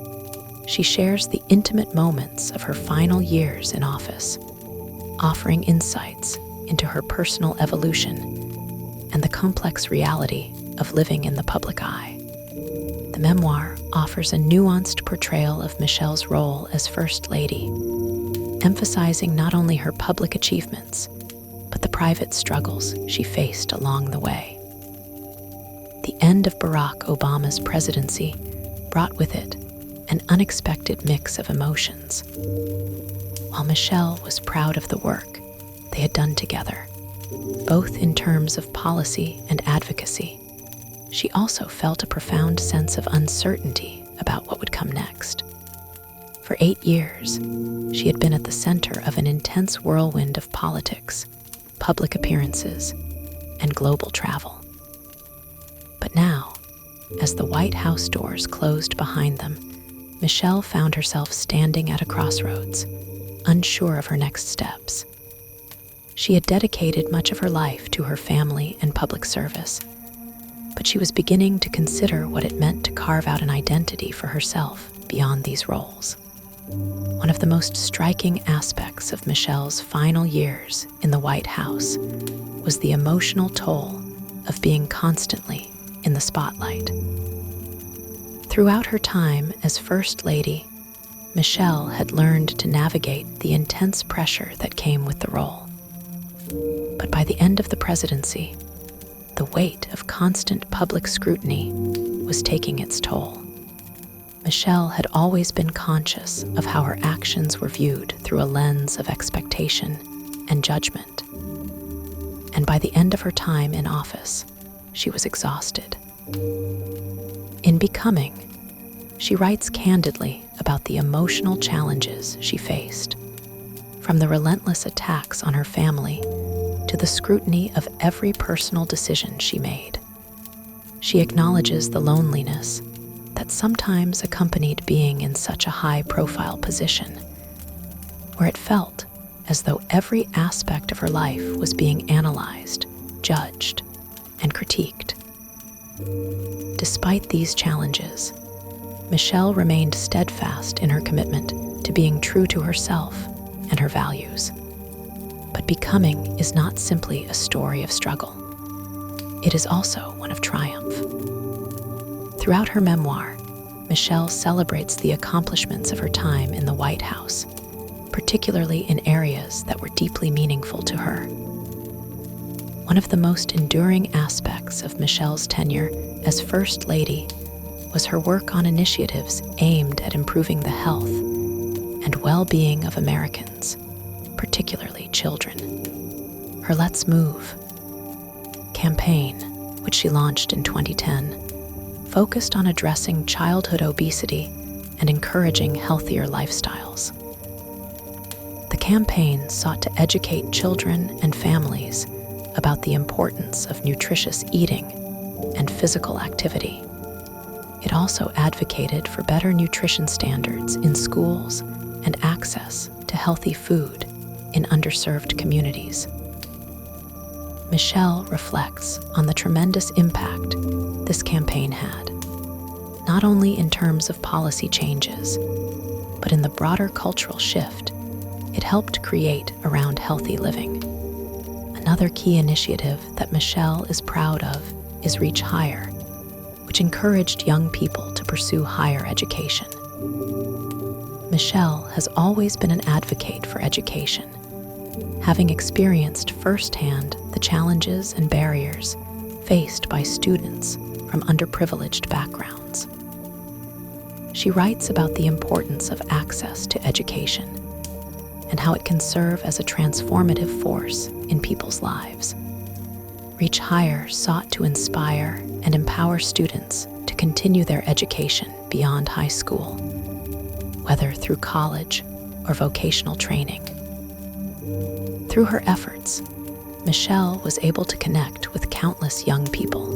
she shares the intimate moments of her final years in office, offering insights into her personal evolution and the complex reality of living in the public eye. The memoir offers a nuanced portrayal of Michelle's role as First Lady, emphasizing not only her public achievements, but the private struggles she faced along the way. The end of Barack Obama's presidency brought with it an unexpected mix of emotions. While Michelle was proud of the work they had done together, both in terms of policy and advocacy, she also felt a profound sense of uncertainty about what would come next. For 8 years, she had been at the center of an intense whirlwind of politics, public appearances, and global travel. But now, as the White House doors closed behind them, Michelle found herself standing at a crossroads, unsure of her next steps. She had dedicated much of her life to her family and public service, but she was beginning to consider what it meant to carve out an identity for herself beyond these roles. One of the most striking aspects of Michelle's final years in the White House was the emotional toll of being constantly in the spotlight. Throughout her time as First Lady, Michelle had learned to navigate the intense pressure that came with the role. But by the end of the presidency, the weight of constant public scrutiny was taking its toll. Michelle had always been conscious of how her actions were viewed through a lens of expectation and judgment. And by the end of her time in office, she was exhausted. In Becoming, she writes candidly about the emotional challenges she faced, from the relentless attacks on her family to the scrutiny of every personal decision she made. She acknowledges the loneliness that sometimes accompanied being in such a high-profile position, where it felt as though every aspect of her life was being analyzed, judged, and critiqued. Despite these challenges, Michelle remained steadfast in her commitment to being true to herself and her values. But Becoming is not simply a story of struggle. It is also one of triumph. Throughout her memoir, Michelle celebrates the accomplishments of her time in the White House, particularly in areas that were deeply meaningful to her. One of the most enduring aspects of Michelle's tenure as First Lady was her work on initiatives aimed at improving the health and well-being of Americans, particularly children. Her Let's Move campaign, which she launched in 2010, focused on addressing childhood obesity and encouraging healthier lifestyles. The campaign sought to educate children and families about the importance of nutritious eating and physical activity. It also advocated for better nutrition standards in schools and access to healthy food in underserved communities. Michelle reflects on the tremendous impact this campaign had, not only in terms of policy changes, but in the broader cultural shift it helped create around healthy living. Another key initiative that Michelle is proud of is Reach Higher, which encouraged young people to pursue higher education. Michelle has always been an advocate for education, having experienced firsthand the challenges and barriers faced by students from underprivileged backgrounds. She writes about the importance of access to education and how it can serve as a transformative force in people's lives. Reach Higher sought to inspire and empower students to continue their education beyond high school, whether through college or vocational training. Through her efforts, Michelle was able to connect with countless young people,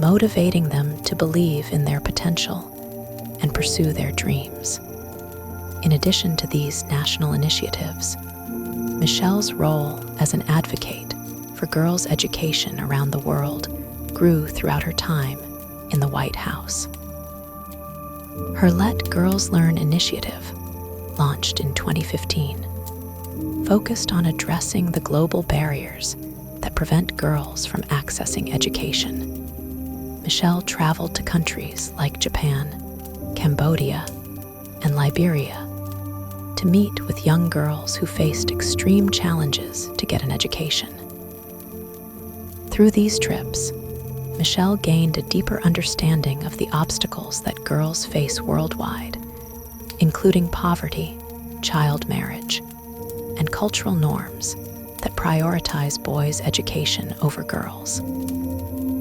motivating them to believe in their potential and pursue their dreams. In addition to these national initiatives, Michelle's role as an advocate for girls' education around the world grew throughout her time in the White House. Her Let Girls Learn initiative, launched in 2015, focused on addressing the global barriers that prevent girls from accessing education. Michelle traveled to countries like Japan, Cambodia, and Liberia to meet with young girls who faced extreme challenges to get an education. Through these trips, Michelle gained a deeper understanding of the obstacles that girls face worldwide, including poverty, child marriage, and cultural norms that prioritize boys' education over girls.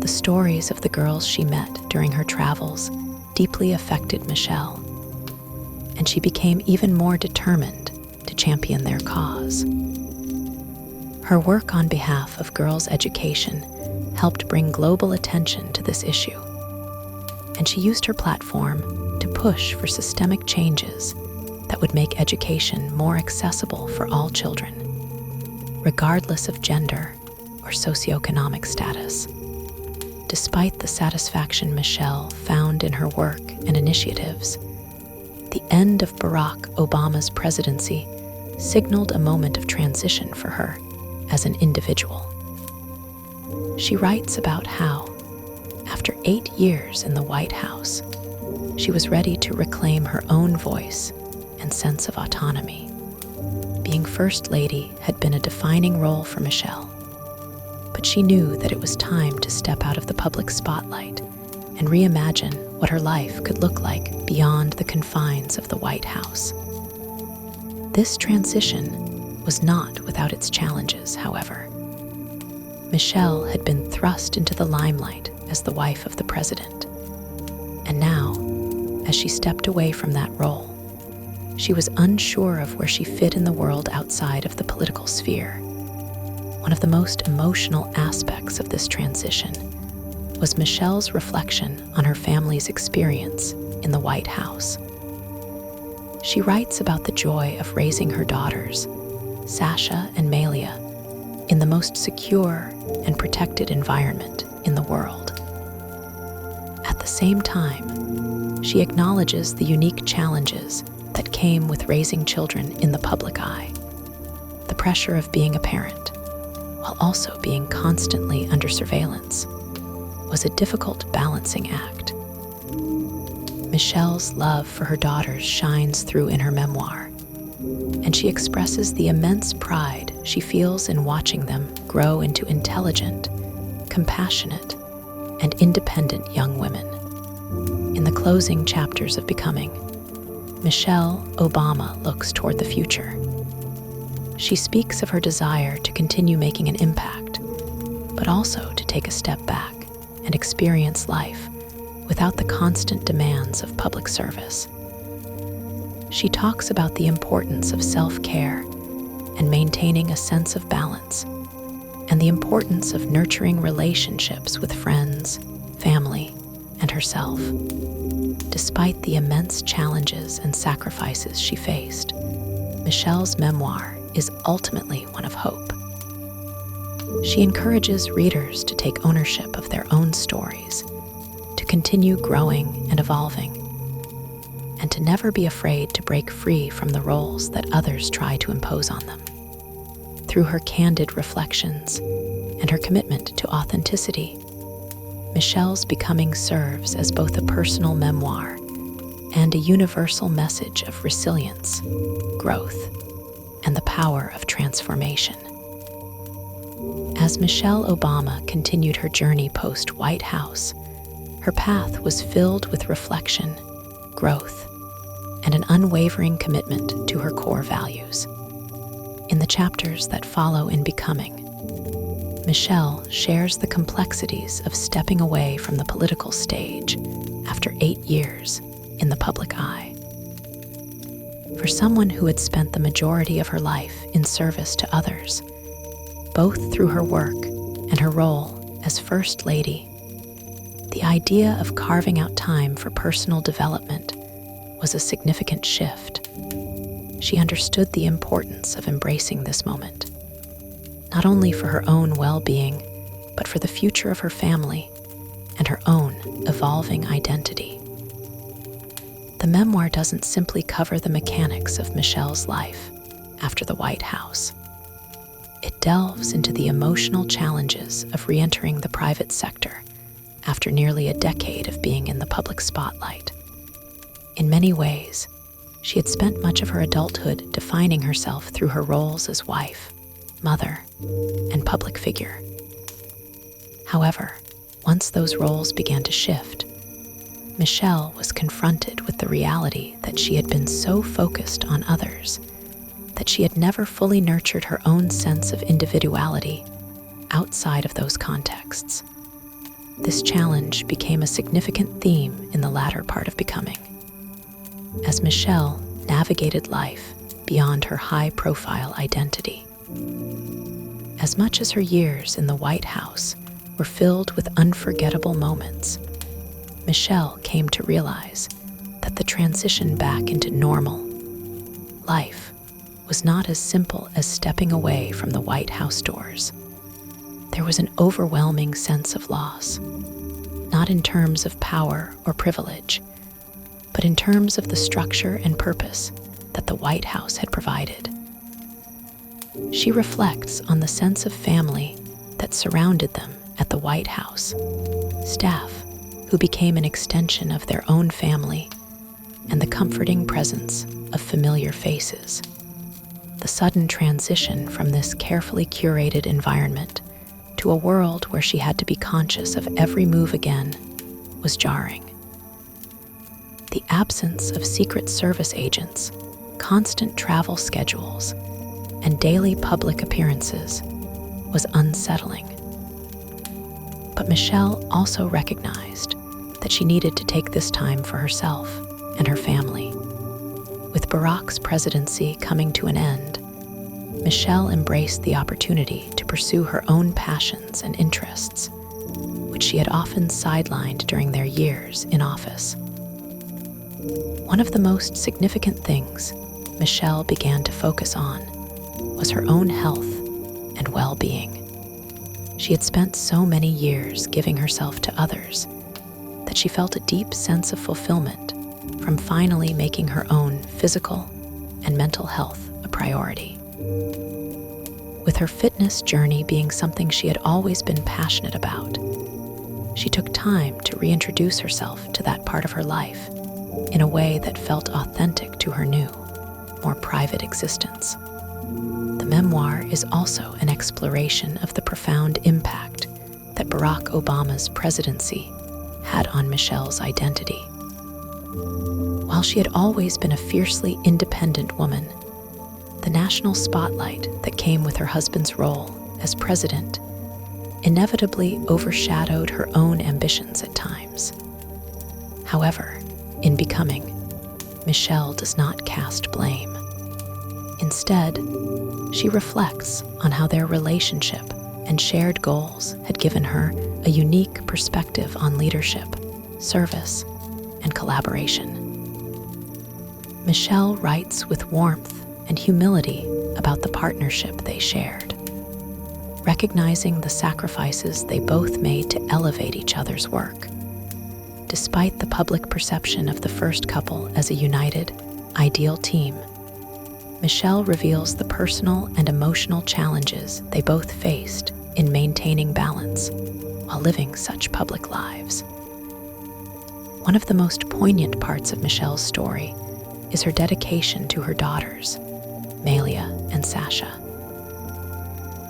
The stories of the girls she met during her travels deeply affected Michelle, and she became even more determined to champion their cause. Her work on behalf of girls' education helped bring global attention to this issue, and she used her platform to push for systemic changes that would make education more accessible for all children, regardless of gender or socioeconomic status. Despite the satisfaction Michelle found in her work and initiatives, the end of Barack Obama's presidency signaled a moment of transition for her as an individual. She writes about how, after 8 years in the White House, she was ready to reclaim her own voice and sense of autonomy. Being First Lady had been a defining role for Michelle, but she knew that it was time to step out of the public spotlight and reimagine what her life could look like beyond the confines of the White House. This transition was not without its challenges, however. Michelle had been thrust into the limelight as the wife of the president, and now, as she stepped away from that role, she was unsure of where she fit in the world outside of the political sphere. One of the most emotional aspects of this transition was Michelle's reflection on her family's experience in the White House. She writes about the joy of raising her daughters, Sasha and Malia, in the most secure and protected environment in the world. At the same time, she acknowledges the unique challenges that came with raising children in the public eye. The pressure of being a parent, while also being constantly under surveillance, was a difficult balancing act. Michelle's love for her daughters shines through in her memoir, and she expresses the immense pride she feels in watching them grow into intelligent, compassionate, and independent young women. In the closing chapters of Becoming, Michelle Obama looks toward the future. She speaks of her desire to continue making an impact, but also to take a step back and experience life without the constant demands of public service. She talks about the importance of self-care and maintaining a sense of balance, and the importance of nurturing relationships with friends, family, and herself. Despite the immense challenges and sacrifices she faced, Michelle's memoir is ultimately one of hope. She encourages readers to take ownership of their own stories, to continue growing and evolving, and to never be afraid to break free from the roles that others try to impose on them. Through her candid reflections and her commitment to authenticity, Michelle's Becoming serves as both a personal memoir and a universal message of resilience, growth, and the power of transformation. As Michelle Obama continued her journey post-White House, her path was filled with reflection, growth, and an unwavering commitment to her core values. In the chapters that follow in Becoming, Michelle shares the complexities of stepping away from the political stage after 8 years in the public eye. For someone who had spent the majority of her life in service to others, both through her work and her role as First Lady, The idea of carving out time for personal development was a significant shift. She understood the importance of embracing this moment, not only for her own well-being, but for the future of her family and her own evolving identity. The memoir doesn't simply cover the mechanics of Michelle's life after the White House. It delves into the emotional challenges of re-entering the private sector after nearly a decade of being in the public spotlight. In many ways, she had spent much of her adulthood defining herself through her roles as wife, mother, and public figure. However, once those roles began to shift, Michelle was confronted with the reality that she had been so focused on others that she had never fully nurtured her own sense of individuality outside of those contexts. This challenge became a significant theme in the latter part of Becoming, as Michelle navigated life beyond her high-profile identity. As much as her years in the White House were filled with unforgettable moments, Michelle came to realize that the transition back into normal life was not as simple as stepping away from the White House doors. There was an overwhelming sense of loss, not in terms of power or privilege, but in terms of the structure and purpose that the White House had provided. She reflects on the sense of family that surrounded them at the White House, staff who became an extension of their own family, and the comforting presence of familiar faces. The sudden transition from this carefully curated environment to a world where she had to be conscious of every move again was jarring. The absence of Secret Service agents, constant travel schedules, and daily public appearances was unsettling. But Michelle also recognized that she needed to take this time for herself and her family. With Barack's presidency coming to an end, Michelle embraced the opportunity to pursue her own passions and interests, which she had often sidelined during their years in office. One of the most significant things Michelle began to focus on was her own health and well-being. She had spent so many years giving herself to others that she felt a deep sense of fulfillment from finally making her own physical and mental health a priority. With her fitness journey being something she had always been passionate about, she took time to reintroduce herself to that part of her life in a way that felt authentic to her new, more private existence. The memoir is also an exploration of the profound impact that Barack Obama's presidency had on Michelle's identity. While she had always been a fiercely independent woman, the national spotlight that came with her husband's role as president inevitably overshadowed her own ambitions at times. However, in Becoming, Michelle does not cast blame. Instead, she reflects on how their relationship and shared goals had given her a unique perspective on leadership, service, and collaboration. Michelle writes with warmth and humility about the partnership they shared, recognizing the sacrifices they both made to elevate each other's work. Despite the public perception of the first couple as a united, ideal team, Michelle reveals the personal and emotional challenges they both faced in maintaining balance while living such public lives. One of the most poignant parts of Michelle's story is her dedication to her daughters, Malia and Sasha.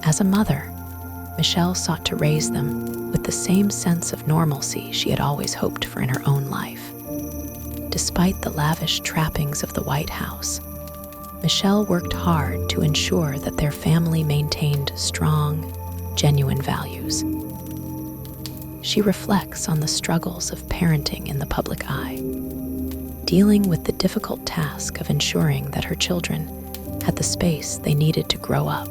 As a mother, Michelle sought to raise them with the same sense of normalcy she had always hoped for in her own life. Despite the lavish trappings of the White House, Michelle worked hard to ensure that their family maintained strong, genuine values. She reflects on the struggles of parenting in the public eye, dealing with the difficult task of ensuring that her children had the space they needed to grow up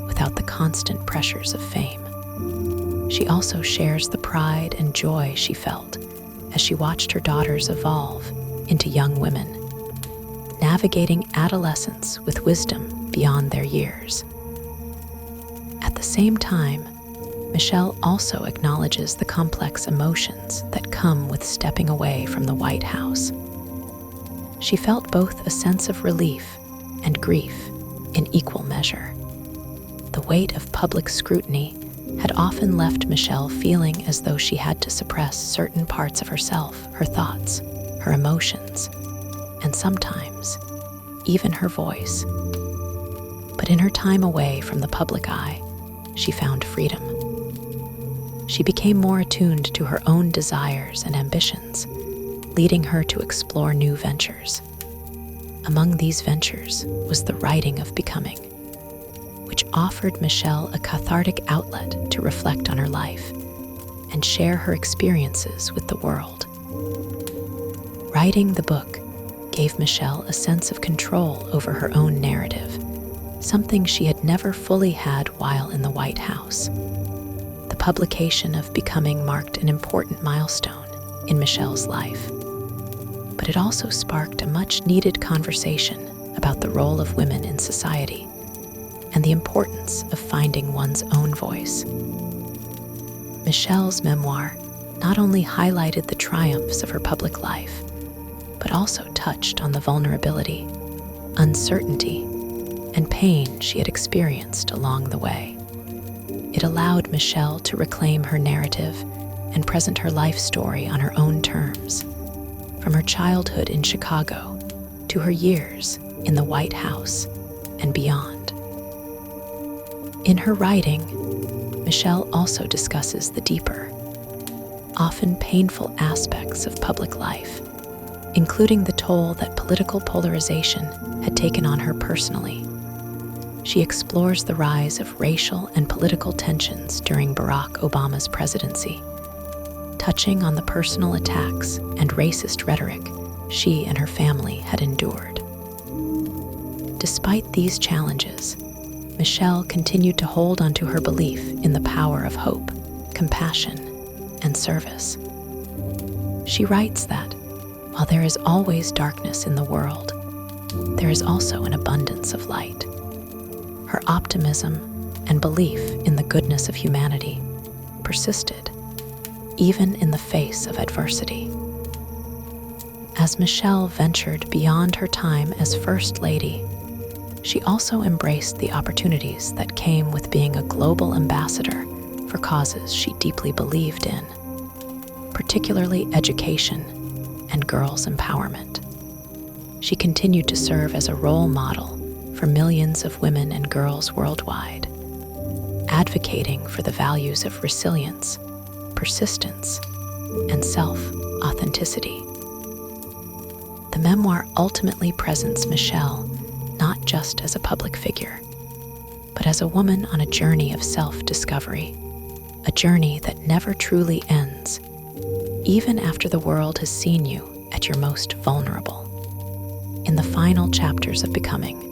without the constant pressures of fame. She also shares the pride and joy she felt as she watched her daughters evolve into young women, navigating adolescence with wisdom beyond their years. At the same time, Michelle also acknowledges the complex emotions that come with stepping away from the White House. She felt both a sense of relief and grief in equal measure. The weight of public scrutiny had often left Michelle feeling as though she had to suppress certain parts of herself, her thoughts, her emotions, and sometimes even her voice. But in her time away from the public eye, she found freedom. She became more attuned to her own desires and ambitions, leading her to explore new ventures. Among these ventures was the writing of Becoming, which offered Michelle a cathartic outlet to reflect on her life and share her experiences with the world. Writing the book gave Michelle a sense of control over her own narrative, something she had never fully had while in the White House. The publication of Becoming marked an important milestone in Michelle's life, but it also sparked a much-needed conversation about the role of women in society and the importance of finding one's own voice. Michelle's memoir not only highlighted the triumphs of her public life, but also touched on the vulnerability, uncertainty, and pain she had experienced along the way. It allowed Michelle to reclaim her narrative and present her life story on her own terms, from her childhood in Chicago to her years in the White House and beyond. In her writing, Michelle also discusses the deeper, often painful aspects of public life, including the toll that political polarization had taken on her personally. She explores the rise of racial and political tensions during Barack Obama's presidency, touching on the personal attacks and racist rhetoric she and her family had endured. Despite these challenges, Michelle continued to hold onto her belief in the power of hope, compassion, and service. She writes that, while there is always darkness in the world, there is also an abundance of light. Her optimism and belief in the goodness of humanity persisted, even in the face of adversity. As Michelle ventured beyond her time as First Lady, she also embraced the opportunities that came with being a global ambassador for causes she deeply believed in, particularly education and girls' empowerment. She continued to serve as a role model for millions of women and girls worldwide, advocating for the values of resilience, persistence, and self-authenticity. The memoir ultimately presents Michelle not just as a public figure, but as a woman on a journey of self-discovery, a journey that never truly ends, even after the world has seen you at your most vulnerable. In the final chapters of Becoming,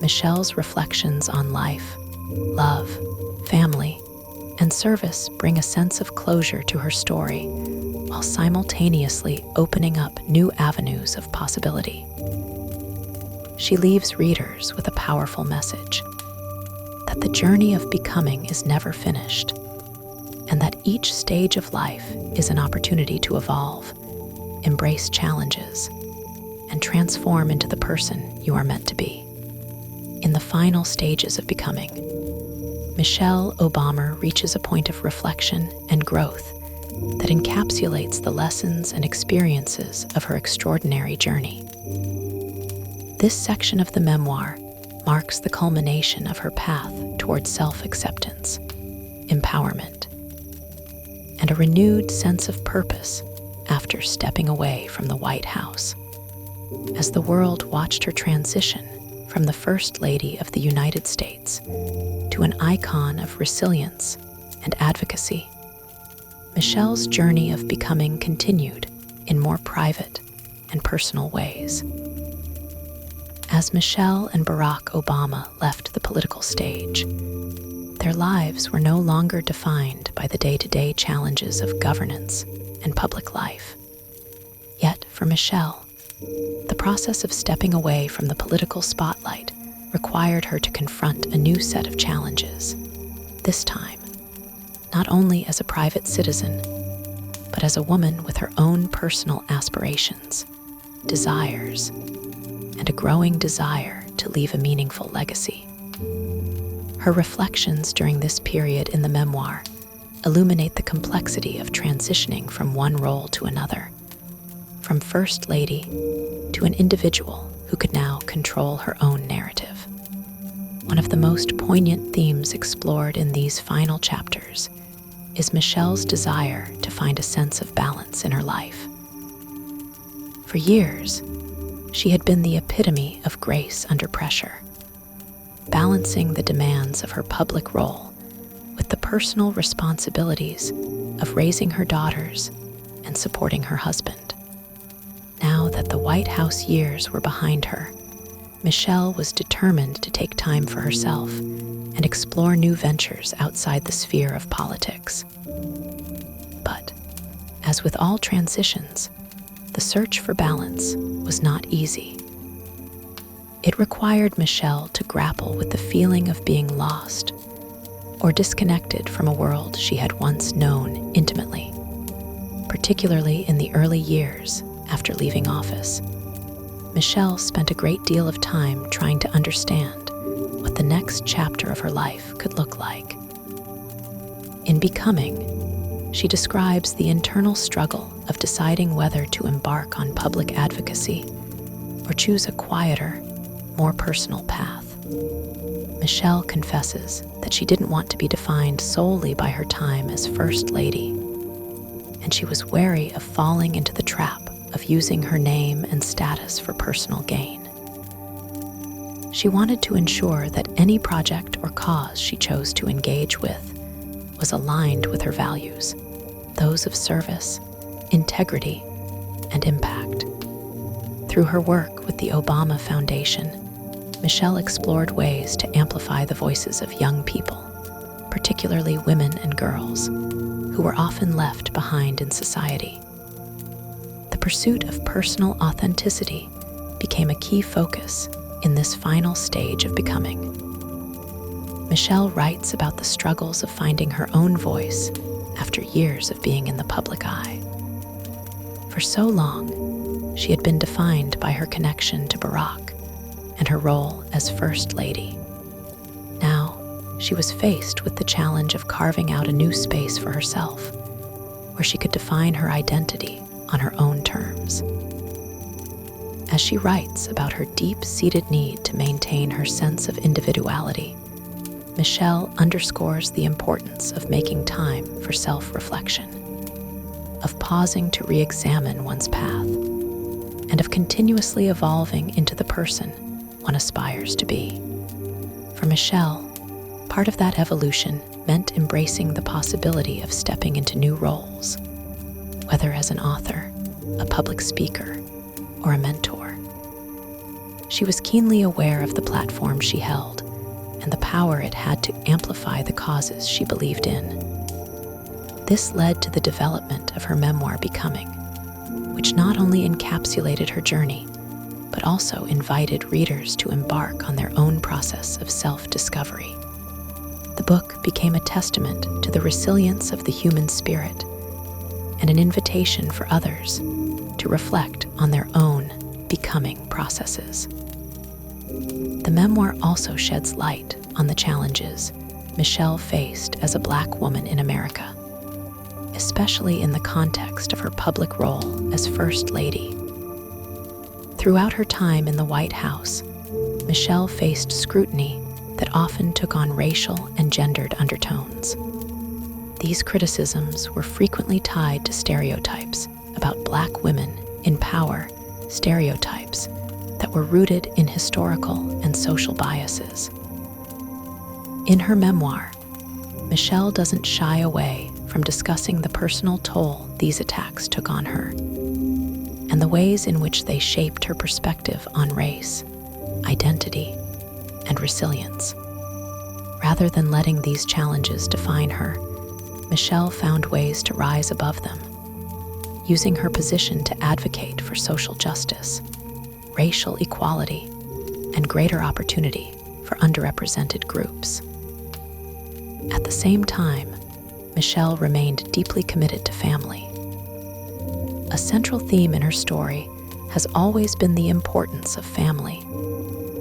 Michelle's reflections on life, love, family, and service bring a sense of closure to her story, while simultaneously opening up new avenues of possibility. She leaves readers with a powerful message that the journey of becoming is never finished, and that each stage of life is an opportunity to evolve, embrace challenges, and transform into the person you are meant to be. In the final stages of Becoming, Michelle Obama reaches a point of reflection and growth that encapsulates the lessons and experiences of her extraordinary journey. This section of the memoir marks the culmination of her path towards self-acceptance, empowerment, and a renewed sense of purpose after stepping away from the White House. As the world watched her transition from the First Lady of the United States to an icon of resilience and advocacy, Michelle's journey of becoming continued in more private and personal ways. As Michelle and Barack Obama left the political stage, Their lives were no longer defined by the day-to-day challenges of governance and public life. Yet, for Michelle, the process of stepping away from the political spotlight required her to confront a new set of challenges. This time, not only as a private citizen, but as a woman with her own personal aspirations, desires, and a growing desire to leave a meaningful legacy. Her reflections during this period in the memoir illuminate the complexity of transitioning from one role to another, from First Lady to an individual who could now control her own narrative. One of the most poignant themes explored in these final chapters is Michelle's desire to find a sense of balance in her life. For years, she had been the epitome of grace under pressure, balancing the demands of her public role with the personal responsibilities of raising her daughters and supporting her husband. Now that the White House years were behind her, Michelle was determined to take time for herself and explore new ventures outside the sphere of politics. But, as with all transitions, the search for balance was not easy. It required Michelle to grapple with the feeling of being lost or disconnected from a world she had once known intimately, particularly in the early years after leaving office. Michelle spent a great deal of time trying to understand what the next chapter of her life could look like. In Becoming, she describes the internal struggle of deciding whether to embark on public advocacy or choose a quieter, more personal path. Michelle confesses that she didn't want to be defined solely by her time as First Lady, and she was wary of falling into the trap of using her name and status for personal gain. She wanted to ensure that any project or cause she chose to engage with was aligned with her values, those of service, integrity, and impact. Through her work with the Obama Foundation, Michelle explored ways to amplify the voices of young people, particularly women and girls, who were often left behind in society. The pursuit of personal authenticity became a key focus in this final stage of becoming. Michelle writes about the struggles of finding her own voice after years of being in the public eye. For so long, she had been defined by her connection to Barack and her role as First Lady. Now, she was faced with the challenge of carving out a new space for herself, where she could define her identity on her own terms. As she writes about her deep-seated need to maintain her sense of individuality, Michelle underscores the importance of making time for self-reflection, of pausing to re-examine one's path, and of continuously evolving into the person one aspires to be. For Michelle, part of that evolution meant embracing the possibility of stepping into new roles, whether as an author, a public speaker, or a mentor. She was keenly aware of the platform she held and the power it had to amplify the causes she believed in. This led to the development of her memoir Becoming, which not only encapsulated her journey, but also invited readers to embark on their own process of self-discovery. The book became a testament to the resilience of the human spirit and an invitation for others to reflect on their own becoming processes. The memoir also sheds light on the challenges Michelle faced as a Black woman in America, especially in the context of her public role as First Lady. Throughout her time in the White House, Michelle faced scrutiny that often took on racial and gendered undertones. These criticisms were frequently tied to stereotypes about Black women in power, stereotypes that were rooted in historical and social biases. In her memoir, Michelle doesn't shy away from discussing the personal toll these attacks took on her and the ways in which they shaped her perspective on race, identity, and resilience. Rather than letting these challenges define her, Michelle found ways to rise above them, using her position to advocate for social justice, racial equality, and greater opportunity for underrepresented groups. At the same time, Michelle remained deeply committed to family. A central theme in her story has always been the importance of family,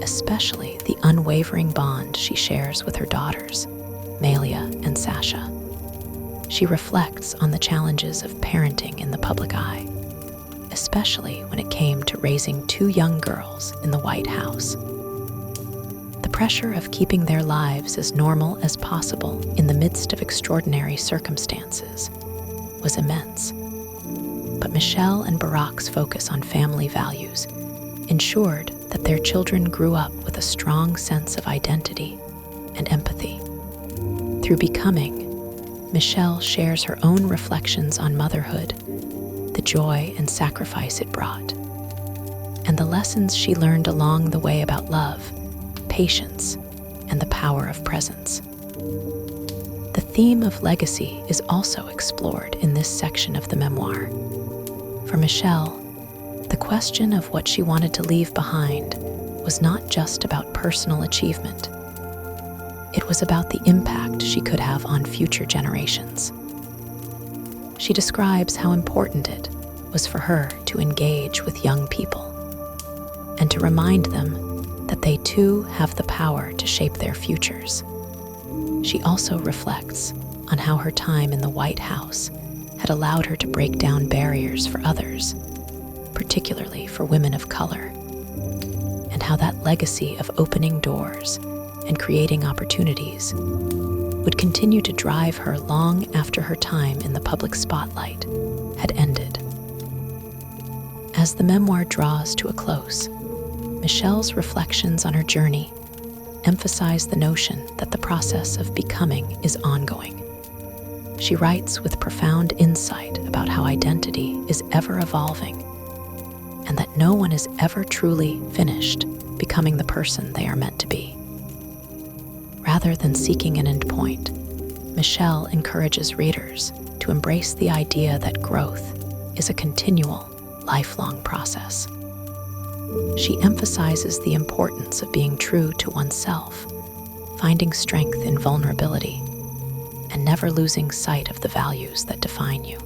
especially the unwavering bond she shares with her daughters, Malia and Sasha. She reflects on the challenges of parenting in the public eye, especially when it came to raising two young girls in the White House. The pressure of keeping their lives as normal as possible in the midst of extraordinary circumstances was immense. But Michelle and Barack's focus on family values ensured that their children grew up with a strong sense of identity and empathy. Through Becoming, Michelle shares her own reflections on motherhood, the joy and sacrifice it brought, and the lessons she learned along the way about love, patience, and the power of presence. The theme of legacy is also explored in this section of the memoir. For Michelle, the question of what she wanted to leave behind was not just about personal achievement. It was about the impact she could have on future generations. She describes how important it was for her to engage with young people and to remind them that they too have the power to shape their futures. She also reflects on how her time in the White House had allowed her to break down barriers for others, particularly for women of color, and how that legacy of opening doors and creating opportunities would continue to drive her long after her time in the public spotlight had ended. As the memoir draws to a close, Michelle's reflections on her journey emphasize the notion that the process of becoming is ongoing. She writes with profound insight about how identity is ever evolving and that no one is ever truly finished becoming the person they are meant to be. Rather than seeking an endpoint, Michelle encourages readers to embrace the idea that growth is a continual, lifelong process. She emphasizes the importance of being true to oneself, finding strength in vulnerability, and never losing sight of the values that define you.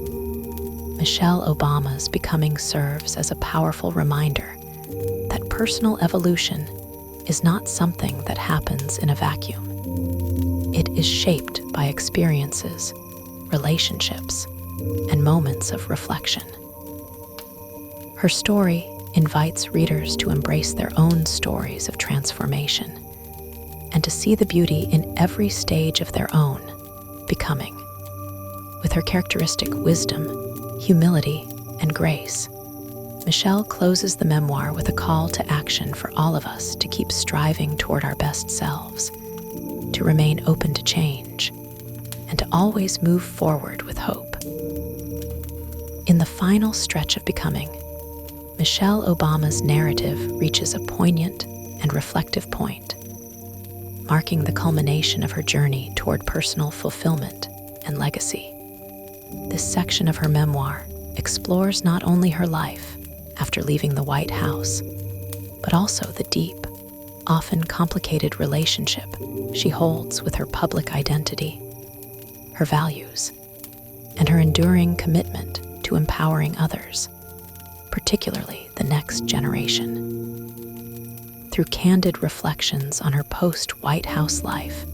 Michelle Obama's Becoming serves as a powerful reminder that personal evolution is not something that happens in a vacuum. It is shaped by experiences, relationships, and moments of reflection. Her story invites readers to embrace their own stories of transformation and to see the beauty in every stage of their own becoming. With her characteristic wisdom, humility, and grace, Michelle closes the memoir with a call to action for all of us to keep striving toward our best selves, to remain open to change, and to always move forward with hope. In the final stretch of Becoming, Michelle Obama's narrative reaches a poignant and reflective point, marking the culmination of her journey toward personal fulfillment and legacy. This section of her memoir explores not only her life after leaving the White House, but also the deep, often complicated relationship she holds with her public identity, her values, and her enduring commitment to empowering others, particularly the next generation. Through candid reflections on her post-White House life,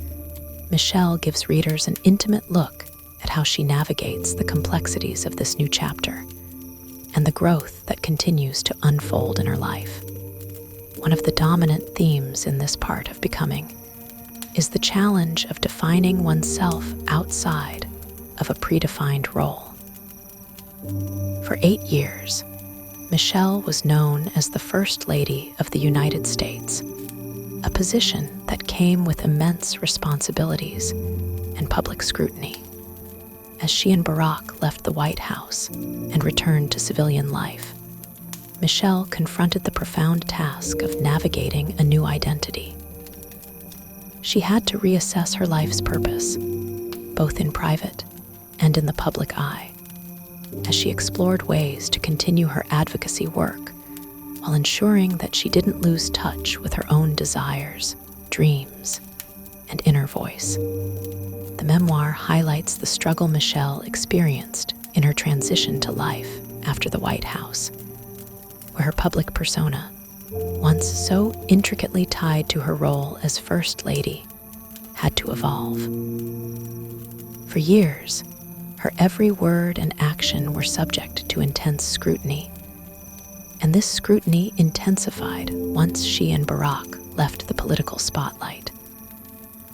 Michelle gives readers an intimate look at how she navigates the complexities of this new chapter and the growth that continues to unfold in her life. One of the dominant themes in this part of Becoming is the challenge of defining oneself outside of a predefined role. For 8 years, Michelle was known as the First Lady of the United States, a position that came with immense responsibilities and public scrutiny. As she and Barack left the White House and returned to civilian life, Michelle confronted the profound task of navigating a new identity. she had to reassess her life's purpose, both in private and in the public eye, as she explored ways to continue her advocacy work while ensuring that she didn't lose touch with her own desires, dreams, and inner voice. The memoir highlights the struggle Michelle experienced in her transition to life after the White House, where her public persona, once so intricately tied to her role as First Lady, had to evolve. For years, her every word and action were subject to intense scrutiny, and this scrutiny intensified once she and Barack left the political spotlight.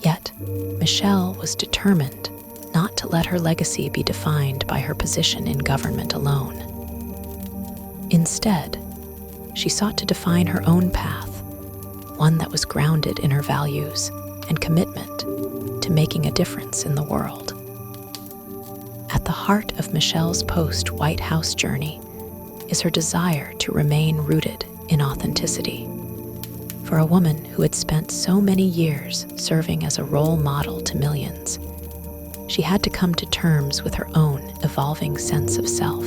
Yet, Michelle was determined not to let her legacy be defined by her position in government alone. Instead, she sought to define her own path, one that was grounded in her values and commitment to making a difference in the world. At the heart of Michelle's post-White House journey is her desire to remain rooted in authenticity. For a woman who had spent so many years serving as a role model to millions, she had to come to terms with her own evolving sense of self.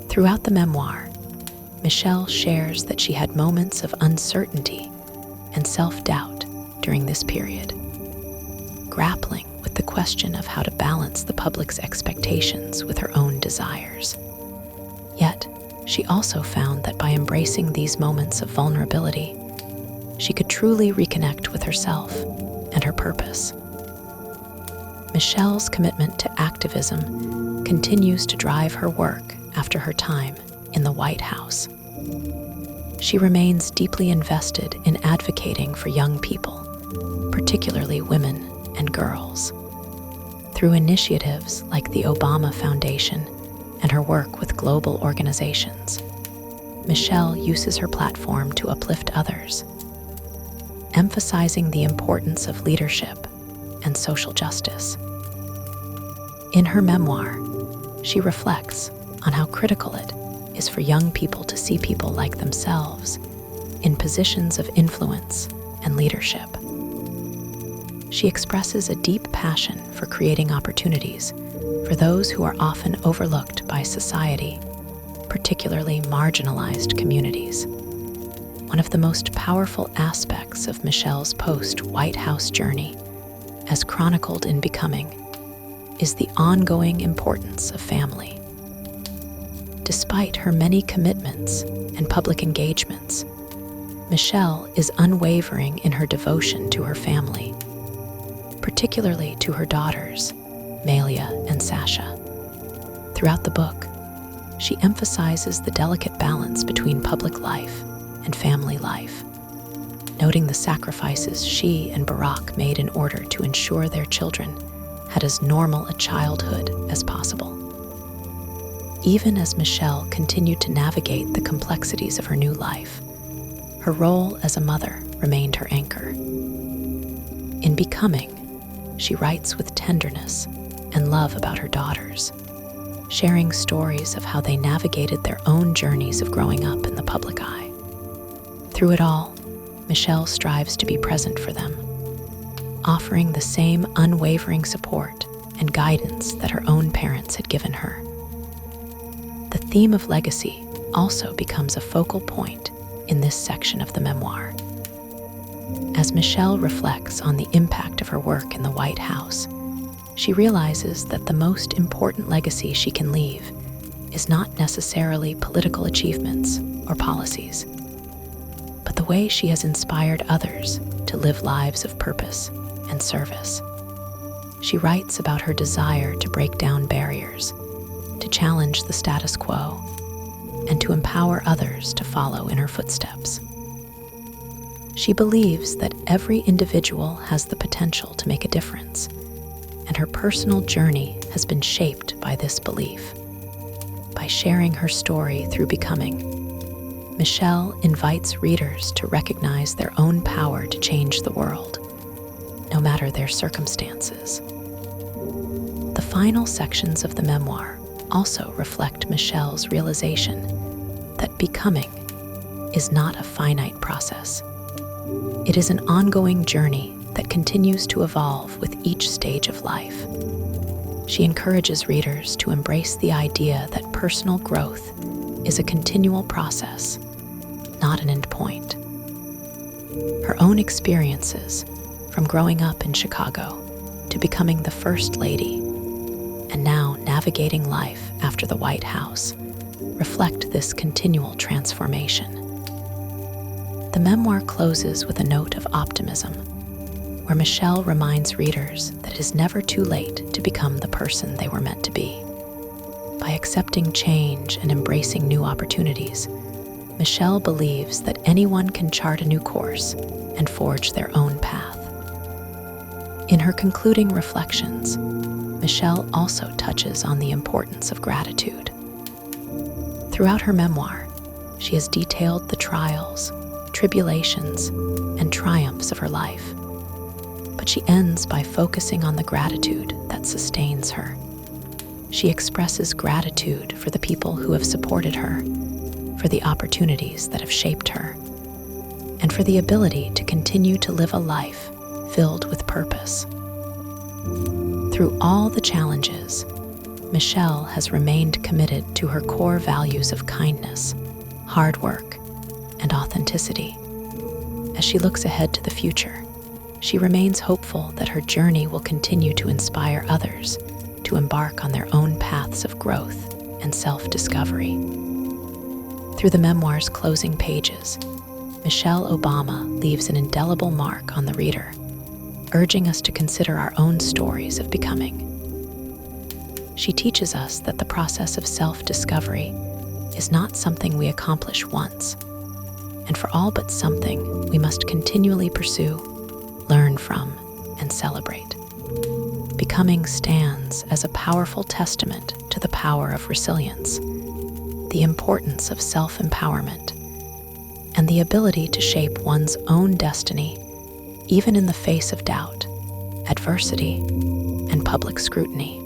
Throughout the memoir, Michelle shares that she had moments of uncertainty and self-doubt during this period, grappling with the question of how to balance the public's expectations with her own desires. Yet, she also found that by embracing these moments of vulnerability, she could truly reconnect with herself and her purpose. Michelle's commitment to activism continues to drive her work after her time in the White House. She remains deeply invested in advocating for young people, particularly women and girls. Through initiatives like the Obama Foundation and her work with global organizations, Michelle uses her platform to uplift others, emphasizing the importance of leadership and social justice. In her memoir, she reflects on how critical it is for young people to see people like themselves in positions of influence and leadership. She expresses a deep passion for creating opportunities for those who are often overlooked by society, particularly marginalized communities. One of the most powerful aspects of Michelle's post-White House journey, as chronicled in Becoming, is the ongoing importance of family. Despite her many commitments and public engagements, Michelle is unwavering in her devotion to her family, particularly to her daughters, Malia and Sasha. Throughout the book, she emphasizes the delicate balance between public life and family life, noting the sacrifices she and Barack made in order to ensure their children had as normal a childhood as possible. Even as Michelle continued to navigate the complexities of her new life, her role as a mother remained her anchor. In Becoming, she writes with tenderness and love about her daughters, sharing stories of how they navigated their own journeys of growing up in the public eye. Through it all, Michelle strives to be present for them, offering the same unwavering support and guidance that her own parents had given her. The theme of legacy also becomes a focal point in this section of the memoir. As Michelle reflects on the impact of her work in the White House, she realizes that the most important legacy she can leave is not necessarily political achievements or policies, but the way she has inspired others to live lives of purpose and service. She writes about her desire to break down barriers, to challenge the status quo, and to empower others to follow in her footsteps. She believes that every individual has the potential to make a difference, and her personal journey has been shaped by this belief. By sharing her story through Becoming, Michelle invites readers to recognize their own power to change the world, no matter their circumstances. The final sections of the memoir also reflect Michelle's realization that becoming is not a finite process, It is an ongoing journey that continues to evolve with each stage of life. She encourages readers to embrace the idea that personal growth is a continual process, not an end point. Her own experiences, from growing up in Chicago to becoming the First Lady, and now navigating life after the White House, reflect this continual transformation. The memoir closes with a note of optimism, where Michelle reminds readers that it is never too late to become the person they were meant to be. By accepting change and embracing new opportunities, Michelle believes that anyone can chart a new course and forge their own path. In her concluding reflections, Michelle also touches on the importance of gratitude. Throughout her memoir, she has detailed the trials, tribulations, and triumphs of her life. But she ends by focusing on the gratitude that sustains her. She expresses gratitude for the people who have supported her, for the opportunities that have shaped her, and for the ability to continue to live a life filled with purpose. Through all the challenges, Michelle has remained committed to her core values of kindness, hard work, and authenticity. As she looks ahead to the future, she remains hopeful that her journey will continue to inspire others to embark on their own paths of growth and self-discovery. Through the memoir's closing pages, Michelle Obama leaves an indelible mark on the reader, urging us to consider our own stories of becoming. She teaches us that the process of self-discovery is not something we accomplish once, and for all but something we must continually pursue, learn from, and celebrate. Becoming stands as a powerful testament to the power of resilience, the importance of self-empowerment, and the ability to shape one's own destiny even in the face of doubt, adversity, and public scrutiny.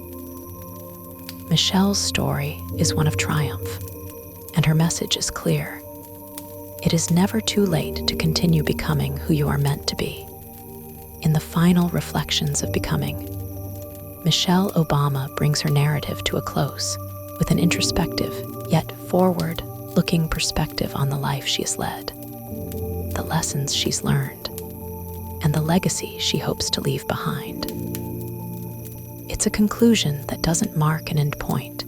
Michelle's story is one of triumph, and her message is clear. It is never too late to continue becoming who you are meant to be. In the final reflections of becoming, Michelle Obama brings her narrative to a close with an introspective yet forward-looking perspective on the life she has led, the lessons she's learned, and the legacy she hopes to leave behind. It's a conclusion that doesn't mark an end point,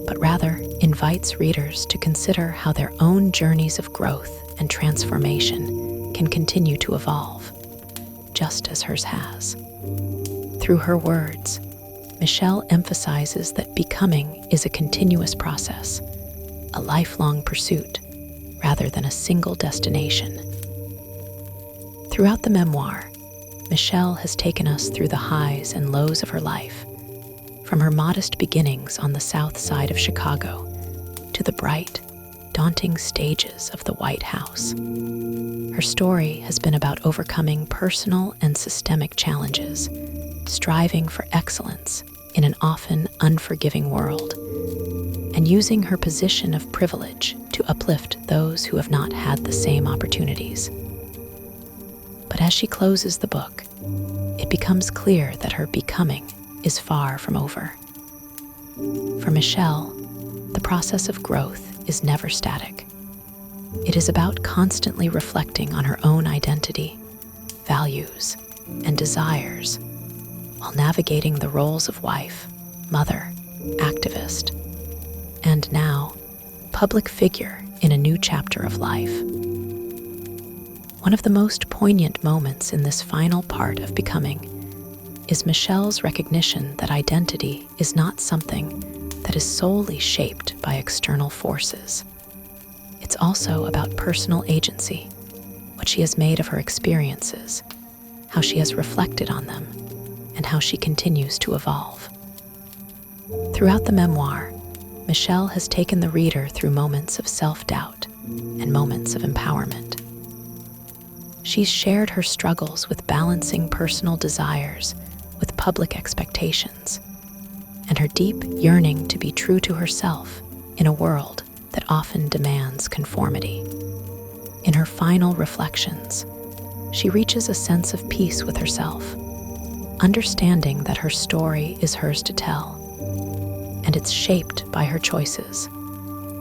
but rather invites readers to consider how their own journeys of growth and transformation can continue to evolve, just as hers has. Through her words, Michelle emphasizes that becoming is a continuous process, a lifelong pursuit, rather than a single destination. Throughout the memoir, Michelle has taken us through the highs and lows of her life, from her modest beginnings on the south side of Chicago to the bright, daunting stages of the White House. Her story has been about overcoming personal and systemic challenges, striving for excellence in an often unforgiving world, and using her position of privilege to uplift those who have not had the same opportunities. But as she closes the book, it becomes clear that her becoming is far from over. For Michelle, the process of growth is never static. It is about constantly reflecting on her own identity, values, and desires, while navigating the roles of wife, mother, activist, and now, public figure in a new chapter of life. One of the most poignant moments in this final part of becoming is Michelle's recognition that identity is not something that is solely shaped by external forces. It's also about personal agency, what she has made of her experiences, how she has reflected on them, and how she continues to evolve. Throughout the memoir, Michelle has taken the reader through moments of self-doubt and moments of empowerment. She's shared her struggles with balancing personal desires with public expectations, and her deep yearning to be true to herself in a world that often demands conformity. In her final reflections, she reaches a sense of peace with herself, understanding that her story is hers to tell, and it's shaped by her choices,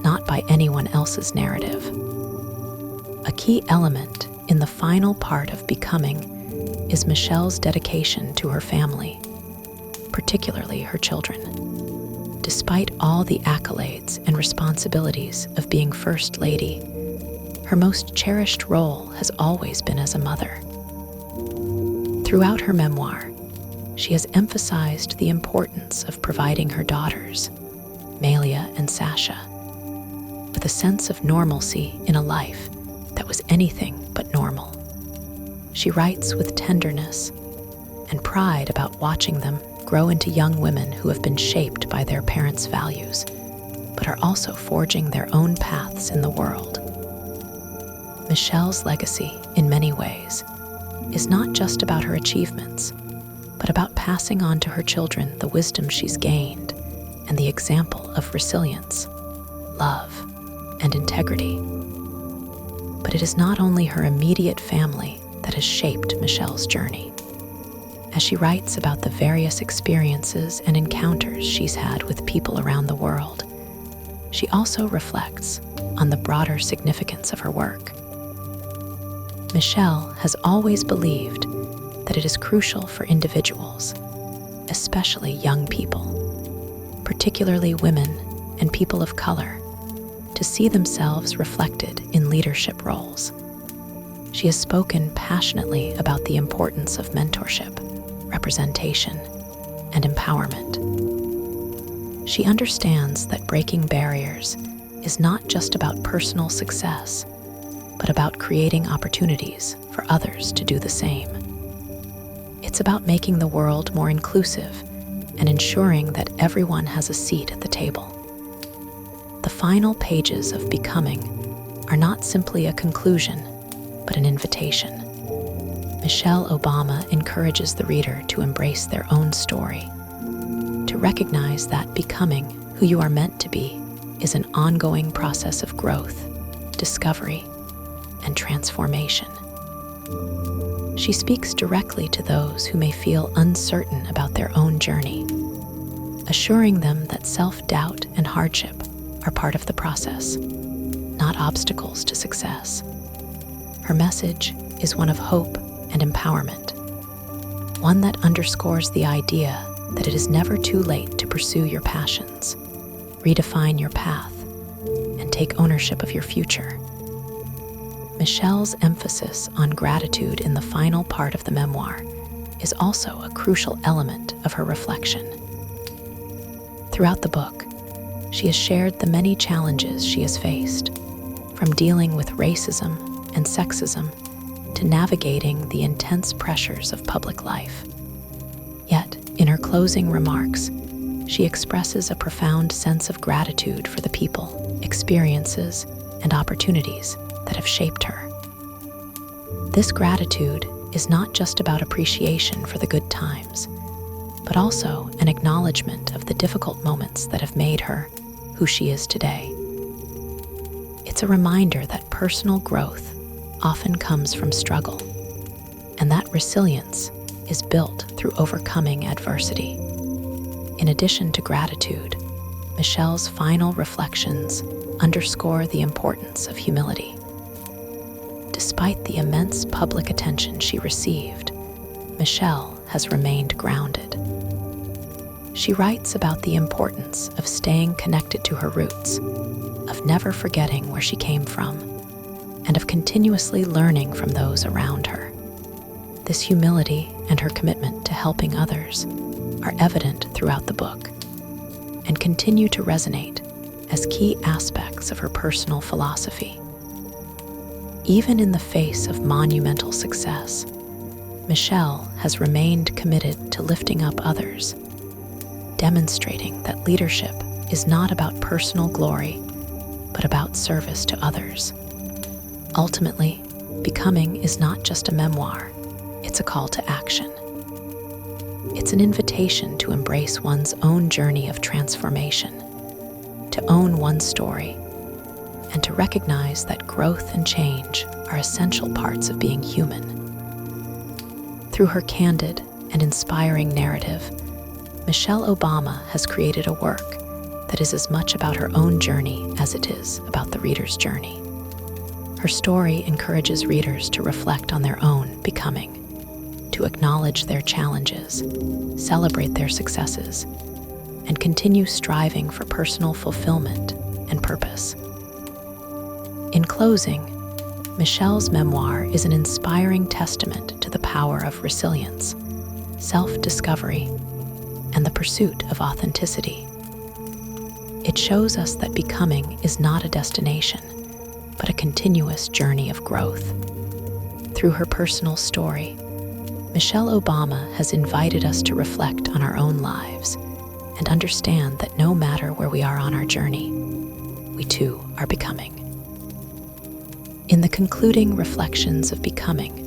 not by anyone else's narrative. A key element in the final part of Becoming is Michelle's dedication to her family, particularly her children. Despite all the accolades and responsibilities of being First Lady, her most cherished role has always been as a mother. Throughout her memoir, she has emphasized the importance of providing her daughters, Malia and Sasha, with a sense of normalcy in a life that was anything but normal. She writes with tenderness and pride about watching them grow into young women who have been shaped by their parents' values, but are also forging their own paths in the world. Michelle's legacy, in many ways, is not just about her achievements, but about passing on to her children the wisdom she's gained and the example of resilience, love, and integrity. But it is not only her immediate family that has shaped Michelle's journey. As she writes about the various experiences and encounters she's had with people around the world, she also reflects on the broader significance of her work. Michelle has always believed that it is crucial for individuals, especially young people, particularly women and people of color, to see themselves reflected in leadership roles. She has spoken passionately about the importance of mentorship, representation, and empowerment. She understands that breaking barriers is not just about personal success, but about creating opportunities for others to do the same. It's about making the world more inclusive and ensuring that everyone has a seat at the table. The final pages of Becoming are not simply a conclusion, but an invitation. Michelle Obama encourages the reader to embrace their own story, to recognize that becoming who you are meant to be is an ongoing process of growth, discovery, and transformation. She speaks directly to those who may feel uncertain about their own journey, assuring them that self-doubt and hardship are part of the process, not obstacles to success. Her message is one of hope and empowerment, one that underscores the idea that it is never too late to pursue your passions, redefine your path, and take ownership of your future. Michelle's emphasis on gratitude in the final part of the memoir is also a crucial element of her reflection. Throughout the book, she has shared the many challenges she has faced, from dealing with racism and sexism to navigating the intense pressures of public life. Yet, in her closing remarks, she expresses a profound sense of gratitude for the people, experiences, and opportunities that have shaped her. This gratitude is not just about appreciation for the good times, but also an acknowledgement of the difficult moments that have made her who she is today. It's a reminder that personal growth often comes from struggle, and that resilience is built through overcoming adversity. In addition to gratitude, Michelle's final reflections underscore the importance of humility. Despite the immense public attention she received, Michelle has remained grounded. She writes about the importance of staying connected to her roots, of never forgetting where she came from, and of continuously learning from those around her. This humility and her commitment to helping others are evident throughout the book and continue to resonate as key aspects of her personal philosophy. Even in the face of monumental success, Michelle has remained committed to lifting up others, demonstrating that leadership is not about personal glory, but about service to others. Ultimately, Becoming is not just a memoir, it's a call to action. It's an invitation to embrace one's own journey of transformation, to own one's story, and to recognize that growth and change are essential parts of being human. Through her candid and inspiring narrative, Michelle Obama has created a work that is as much about her own journey as it is about the reader's journey. Her story encourages readers to reflect on their own becoming, to acknowledge their challenges, celebrate their successes, and continue striving for personal fulfillment and purpose. In closing, Michelle's memoir is an inspiring testament to the power of resilience, self-discovery, and the pursuit of authenticity. It shows us that becoming is not a destination, but a continuous journey of growth. Through her personal story, Michelle Obama has invited us to reflect on our own lives and understand that no matter where we are on our journey, we too are becoming. In the concluding reflections of becoming,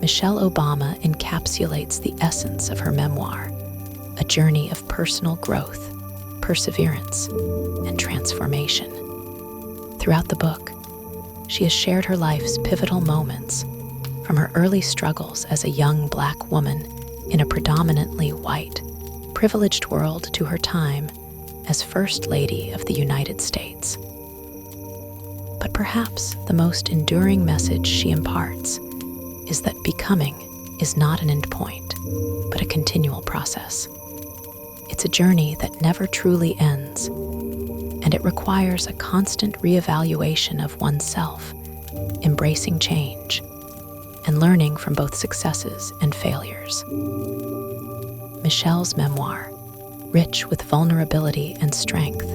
Michelle Obama encapsulates the essence of her memoir, a journey of personal growth, perseverance, and transformation. Throughout the book, she has shared her life's pivotal moments, from her early struggles as a young Black woman in a predominantly white, privileged world to her time as First Lady of the United States. But perhaps the most enduring message she imparts is that becoming is not an end point, but a continual process. It's a journey that never truly ends, and it requires a constant reevaluation of oneself, embracing change, and learning from both successes and failures. Michelle's memoir, rich with vulnerability and strength,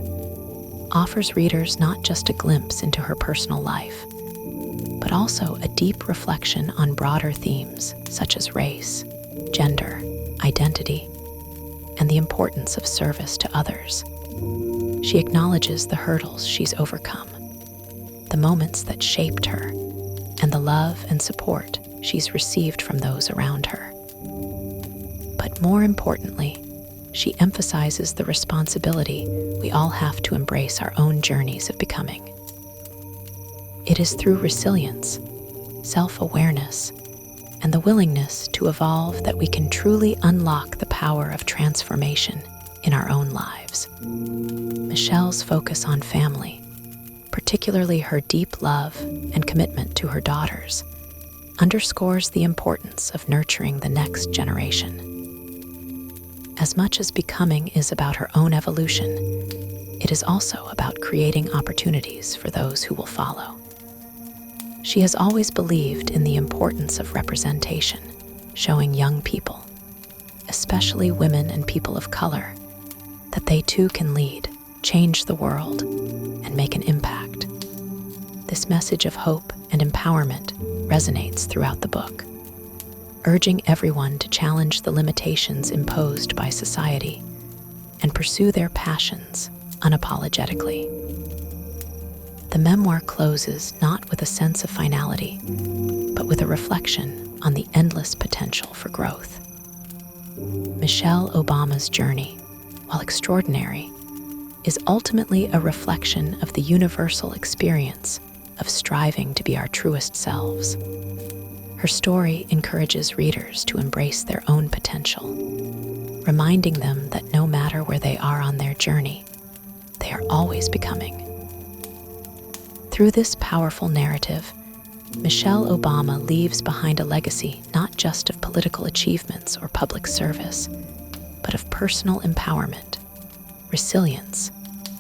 offers readers not just a glimpse into her personal life, but also a deep reflection on broader themes such as race, gender, identity, and the importance of service to others. She acknowledges the hurdles she's overcome, the moments that shaped her, and the love and support she's received from those around her. But more importantly, she emphasizes the responsibility we all have to embrace our own journeys of becoming. It is through resilience, self-awareness, and the willingness to evolve that we can truly unlock the power of transformation in our own lives. Michelle's focus on family, particularly her deep love and commitment to her daughters, underscores the importance of nurturing the next generation. As much as becoming is about her own evolution, it is also about creating opportunities for those who will follow. She has always believed in the importance of representation, showing young people, especially women and people of color, that they too can lead, change the world, and make an impact. This message of hope and empowerment resonates throughout the book, urging everyone to challenge the limitations imposed by society and pursue their passions unapologetically. The memoir closes not with a sense of finality, but with a reflection on the endless potential for growth. Michelle Obama's journey, while extraordinary, is ultimately a reflection of the universal experience of striving to be our truest selves. Her story encourages readers to embrace their own potential, reminding them that no matter where they are on their journey, they are always becoming. Through this powerful narrative, Michelle Obama leaves behind a legacy not just of political achievements or public service, but of personal empowerment, resilience,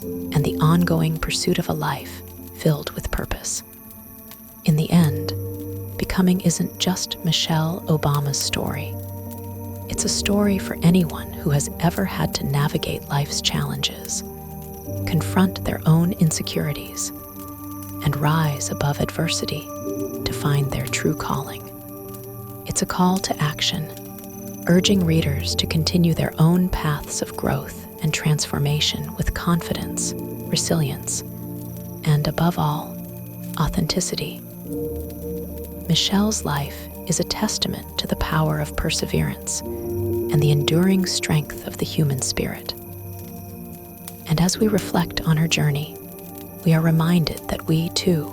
and the ongoing pursuit of a life filled with purpose. In the end, becoming isn't just Michelle Obama's story. It's a story for anyone who has ever had to navigate life's challenges, confront their own insecurities, and rise above adversity to find their true calling. It's a call to action, urging readers to continue their own paths of growth and transformation with confidence, resilience, and above all, authenticity. Michelle's life is a testament to the power of perseverance and the enduring strength of the human spirit. And as we reflect on her journey, we are reminded that we, too,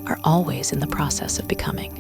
are always in the process of becoming.